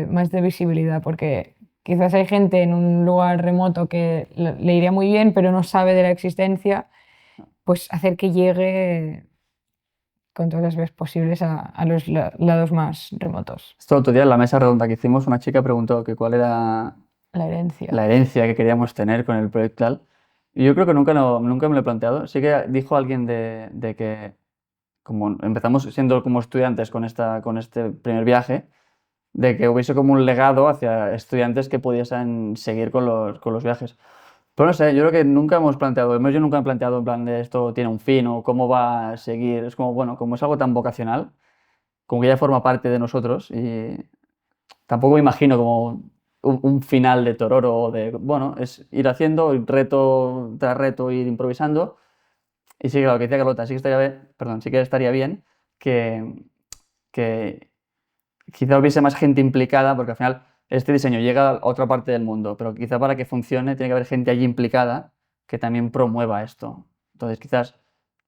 más de visibilidad, porque quizás hay gente en un lugar remoto que le iría muy bien, pero no sabe de la existencia, pues hacer que llegue con todas las vías posibles a los lados más remotos. Esto otro día en la mesa redonda que hicimos, una chica preguntó que cuál era La herencia. la herencia que queríamos tener con el proyecto tal. Y yo creo que nunca me lo he planteado. Sí que dijo alguien de que como empezamos siendo como estudiantes con este primer viaje, de que hubiese como un legado hacia estudiantes que pudiesen seguir con los viajes. Pero no sé, yo creo que nunca hemos planteado, al menos yo nunca he planteado en plan de esto tiene un fin o cómo va a seguir. Es como, bueno, como es algo tan vocacional, como que ya forma parte de nosotros y tampoco me imagino como un final de Tororo o de, bueno, es ir haciendo reto tras reto, ir improvisando. Y sí, claro, lo que decía Carlota, sí que estaría bien, perdón, sí que estaría bien que, que quizá hubiese más gente implicada, porque al final este diseño llega a otra parte del mundo, pero quizá para que funcione tiene que haber gente allí implicada que también promueva esto. Entonces, quizás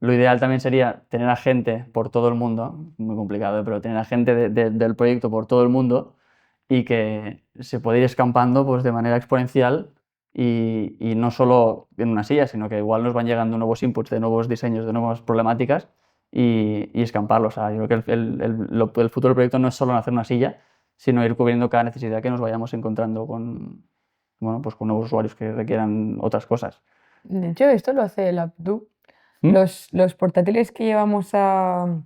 lo ideal también sería tener a gente por todo el mundo, muy complicado, pero tener a gente del proyecto por todo el mundo y que se pueda ir escampando pues, de manera exponencial y no solo en una silla, sino que igual nos van llegando nuevos inputs de nuevos diseños, de nuevas problemáticas y escamparlo. O sea, yo creo que el futuro del proyecto no es solo hacer una silla, sino ir cubriendo cada necesidad que nos vayamos encontrando con, bueno, pues con nuevos usuarios que requieran otras cosas. De hecho, esto lo hace el Abdu. ¿Mm? Los portátiles que llevamos a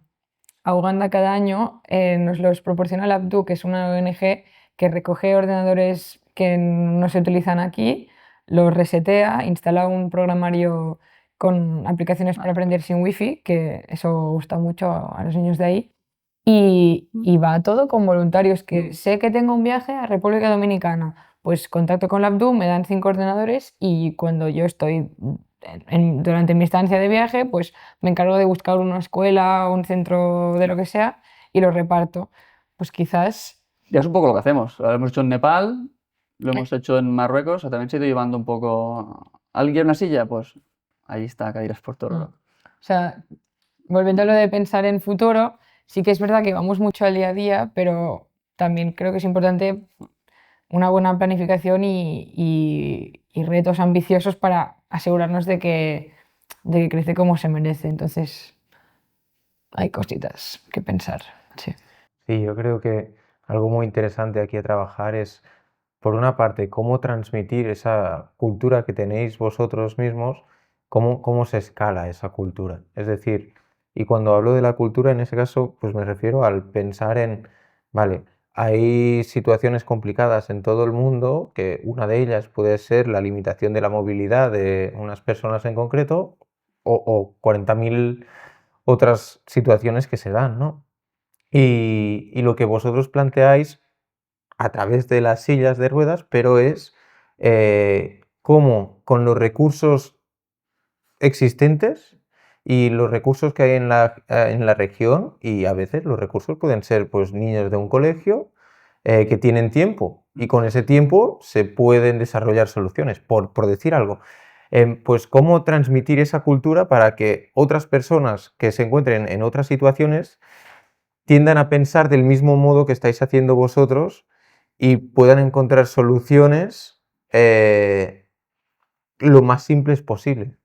Uganda cada año nos los proporciona el Abdu, que es una ONG que recoge ordenadores que no se utilizan aquí, los resetea, instala un programario con aplicaciones para aprender sin wifi, que eso gusta mucho a los niños de ahí, y va todo con voluntarios, que sé que tengo un viaje a República Dominicana, pues contacto con la Abdu, me dan 5 ordenadores y cuando yo estoy durante mi estancia de viaje, pues me encargo de buscar una escuela o un centro de lo que sea y lo reparto. Pues quizás... Ya es un poco lo que hacemos. Lo hemos hecho en Nepal, lo hemos hecho en Marruecos, o también se ha ido llevando un poco. ¿Alguien quiere una silla? Pues ahí está, Cadiras por O Tororo. sea, volviendo a lo de pensar en futuro, sí que es verdad que vamos mucho al día a día, pero también creo que es importante una buena planificación y retos ambiciosos para asegurarnos de que crece como se merece. Entonces, hay cositas que pensar. Sí. Sí, yo creo que algo muy interesante aquí a trabajar es, por una parte, cómo transmitir esa cultura que tenéis vosotros mismos, cómo se escala esa cultura. Es decir, y cuando hablo de la cultura, en ese caso, pues me refiero al pensar en, vale, hay situaciones complicadas en todo el mundo, que una de ellas puede ser la limitación de la movilidad de unas personas en concreto, o 40.000 otras situaciones que se dan, ¿no? Y lo que vosotros planteáis a través de las sillas de ruedas, pero es cómo con los recursos existentes y los recursos que hay en la región, y a veces los recursos pueden ser pues niños de un colegio que tienen tiempo y con ese tiempo se pueden desarrollar soluciones, por decir algo. Pues cómo transmitir esa cultura para que otras personas que se encuentren en otras situaciones tiendan a pensar del mismo modo que estáis haciendo vosotros y puedan encontrar soluciones lo más simples posible,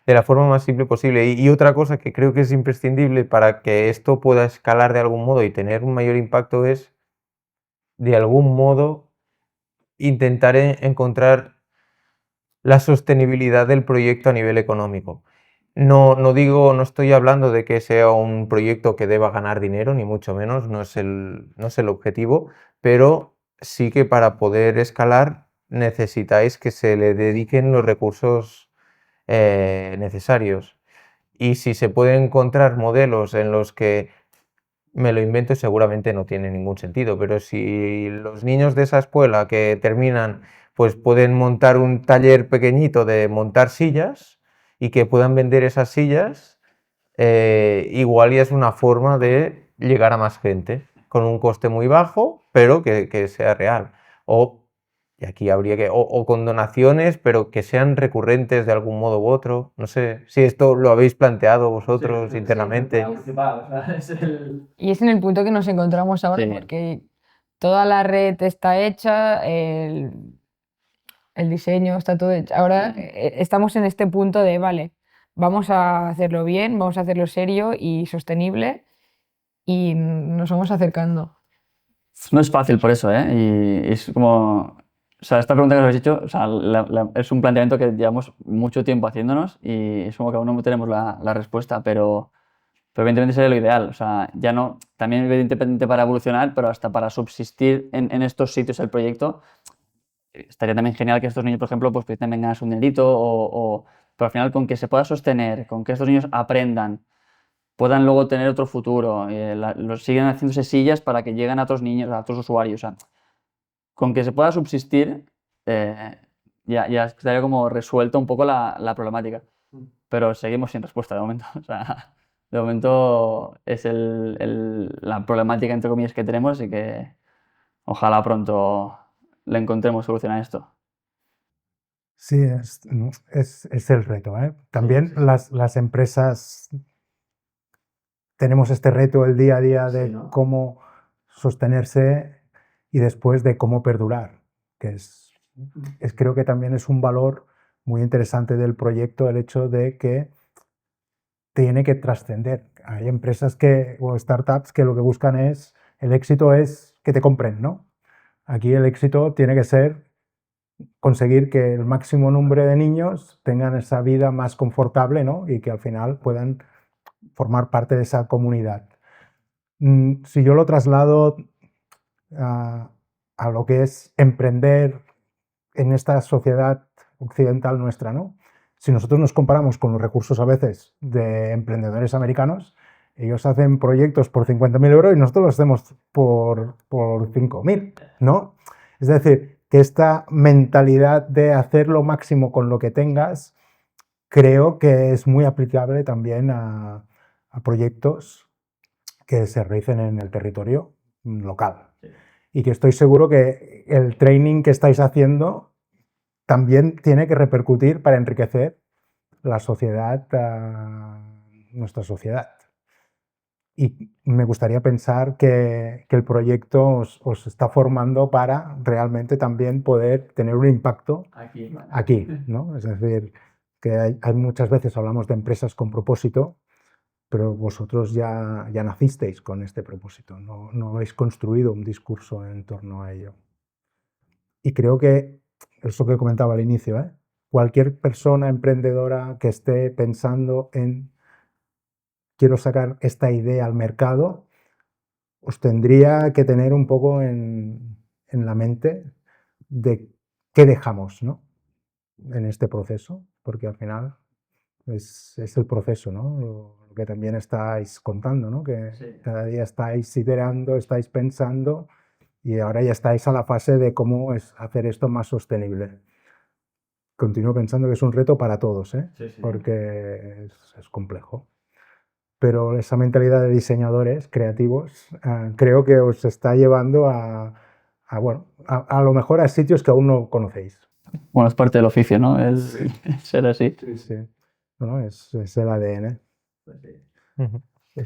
de la forma más simple posible. Y otra cosa que creo que es imprescindible para que esto pueda escalar de algún modo y tener un mayor impacto es, de algún modo, intentar encontrar la sostenibilidad del proyecto a nivel económico. No estoy hablando de que sea un proyecto que deba ganar dinero, ni mucho menos, no es el objetivo, pero sí que para poder escalar necesitáis que se le dediquen los recursos necesarios. Y si se pueden encontrar modelos en los que me lo invento y seguramente no tiene ningún sentido, pero si los niños de esa escuela que terminan, pues pueden montar un taller pequeñito de montar sillas y que puedan vender esas sillas, igual ya es una forma de llegar a más gente con un coste muy bajo, pero que sea real. Y aquí habría o con donaciones, pero que sean recurrentes de algún modo u otro. No sé si esto lo habéis planteado vosotros internamente. Y es en el punto que nos encontramos ahora, Sí. porque toda la red está hecha, el diseño está todo hecho. Ahora estamos en este punto de, vale, vamos a hacerlo bien, vamos a hacerlo serio y sostenible y nos vamos acercando. No es fácil por eso, ¿eh? Y es como... O sea, esta pregunta que os habéis hecho, o sea, es un planteamiento que llevamos mucho tiempo haciéndonos y es como que aún no tenemos la respuesta, pero evidentemente sería lo ideal. O sea, ya no... También evidentemente para evolucionar, pero hasta para subsistir en estos sitios el proyecto, estaría también genial que estos niños, por ejemplo, pues también ganas un dinerito pero al final con que se pueda sostener, con que estos niños aprendan, puedan luego tener otro futuro, siguen haciéndose sillas para que lleguen a otros niños, a otros usuarios. O sea, con que se pueda subsistir, ya estaría como resuelto un poco la problemática. Pero seguimos sin respuesta de momento. O sea, de momento es la problemática, entre comillas, que tenemos y que ojalá pronto le encontremos solución a esto. Sí, es el reto, ¿eh? También las empresas tenemos este reto el día a día de Sí, ¿no? cómo sostenerse y después de cómo perdurar, que creo que también es un valor muy interesante del proyecto el hecho de que tiene que trascender. Hay empresas o startups que lo que buscan el éxito es que te compren, ¿no? Aquí el éxito tiene que ser conseguir que el máximo número de niños tengan esa vida más confortable, ¿no? Y que al final puedan formar parte de esa comunidad. Si yo lo traslado a lo que es emprender en esta sociedad occidental nuestra, ¿no? Si nosotros nos comparamos con los recursos a veces de emprendedores americanos, ellos hacen proyectos por 50.000 euros y nosotros los hacemos por 5.000, ¿no? Es decir, que esta mentalidad de hacer lo máximo con lo que tengas, creo que es muy aplicable también a proyectos que se realicen en el territorio local. Sí. Y que estoy seguro que el training que estáis haciendo también tiene que repercutir para enriquecer la sociedad, nuestra sociedad. Y me gustaría pensar que el proyecto os está formando para realmente también poder tener un impacto aquí, ¿no? Es decir, que hay muchas veces hablamos de empresas con propósito, pero vosotros ya nacisteis con este propósito, no habéis construido un discurso en torno a ello. Y creo que, eso que comentaba al inicio, cualquier persona emprendedora que esté pensando en quiero sacar esta idea al mercado, os tendría que tener un poco en la mente de qué dejamos, ¿no? En este proceso, porque al final es el proceso, ¿no? Lo que también estáis contando, ¿no? Que sí. Cada día estáis iterando, estáis pensando y ahora ya estáis a la fase de cómo es hacer esto más sostenible. Continúo pensando que es un reto para todos, ¿eh? Sí, sí. Porque es complejo. Pero esa mentalidad de diseñadores creativos creo que os está llevando a lo mejor a sitios que aún no conocéis. Bueno, es parte del oficio, ¿no? Es ser así. Sí, sí. Bueno, es el ADN. Pues sí.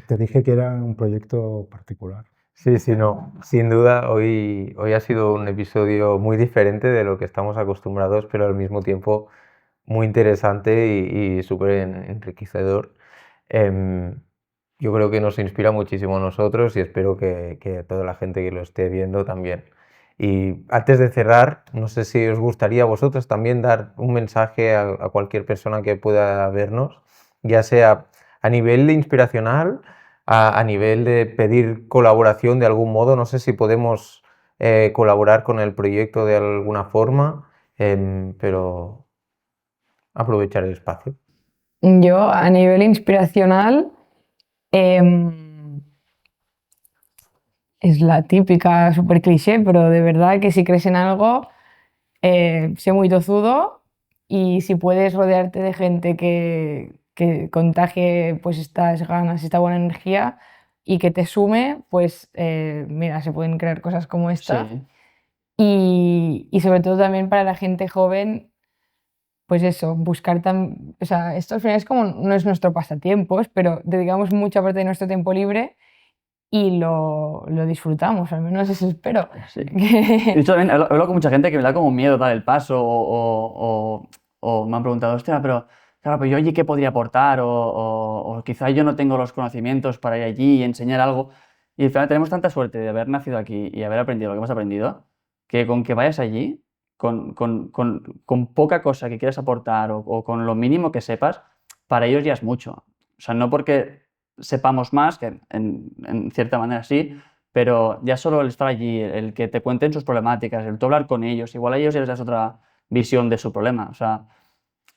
Te dije que era un proyecto particular. Sí, sí, no. Sin duda, hoy ha sido un episodio muy diferente de lo que estamos acostumbrados, pero al mismo tiempo muy interesante y súper enriquecedor. Yo creo que nos inspira muchísimo a nosotros y espero que toda la gente que lo esté viendo también. Y antes de cerrar, no sé si os gustaría a vosotros también dar un mensaje a cualquier persona que pueda vernos, ya sea a nivel de inspiracional, a nivel de pedir colaboración de algún modo. No sé si podemos colaborar con el proyecto de alguna forma, pero aprovechar el espacio. Yo, a nivel inspiracional, es la típica, súper cliché, pero de verdad que si crees en algo, sé muy tozudo y si puedes rodearte de gente que contagie pues estas ganas, esta buena energía y que te sume, pues mira, se pueden crear cosas como esta. Sí. Y sobre todo también para la gente joven, pues eso, buscar o sea, esto al final es como, no es nuestro pasatiempos, pero dedicamos mucha parte de nuestro tiempo libre y lo disfrutamos, al menos eso espero. Sí. De hecho, también hablo con mucha gente que me da como miedo dar el paso o me han preguntado, hostia, pero claro, pero yo allí qué podría aportar o quizá yo no tengo los conocimientos para ir allí y enseñar algo. Y al final tenemos tanta suerte de haber nacido aquí y haber aprendido lo que hemos aprendido, que con que vayas allí, con poca cosa que quieras aportar o con lo mínimo que sepas, para ellos ya es mucho. O sea, no porque sepamos más, que en cierta manera sí, pero ya solo el estar allí, el que te cuenten sus problemáticas, el tú hablar con ellos, igual a ellos ya les das otra visión de su problema. O sea,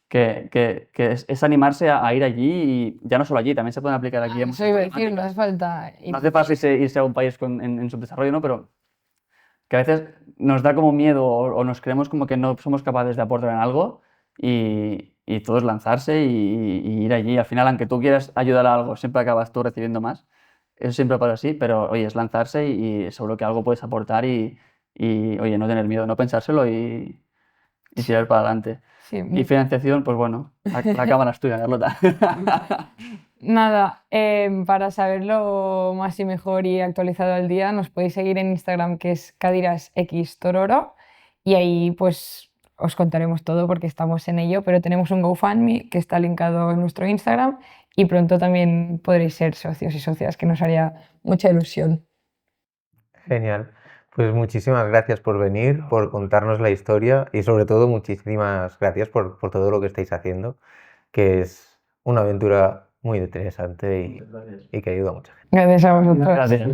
que es animarse a ir allí y ya no solo allí, también se pueden aplicar aquí. Eso iba a decir, no hace falta. No hace falta irse a un país en subdesarrollo, ¿no? Pero que a veces nos da como miedo o nos creemos como que no somos capaces de aportar en algo y todo es lanzarse y ir allí. Al final, aunque tú quieras ayudar a algo, siempre acabas tú recibiendo más. Eso siempre pasa así, pero oye, es lanzarse y seguro que algo puedes aportar y oye, no tener miedo, no pensárselo y tirar para adelante. Sí, Y financiación, pues bueno, la cámara es tuya, Carlota. nada, para saberlo más y mejor y actualizado al día, nos podéis seguir en Instagram, que es cadirasxtororo, y ahí pues os contaremos todo porque estamos en ello, pero tenemos un GoFundMe que está linkado en nuestro Instagram y pronto también podréis ser socios y socias, que nos haría mucha ilusión. Genial. Pues muchísimas gracias por venir, por contarnos la historia y sobre todo muchísimas gracias por todo lo que estáis haciendo, que es una aventura muy interesante y que ayuda a mucha gente. Gracias a vosotros. Gracias.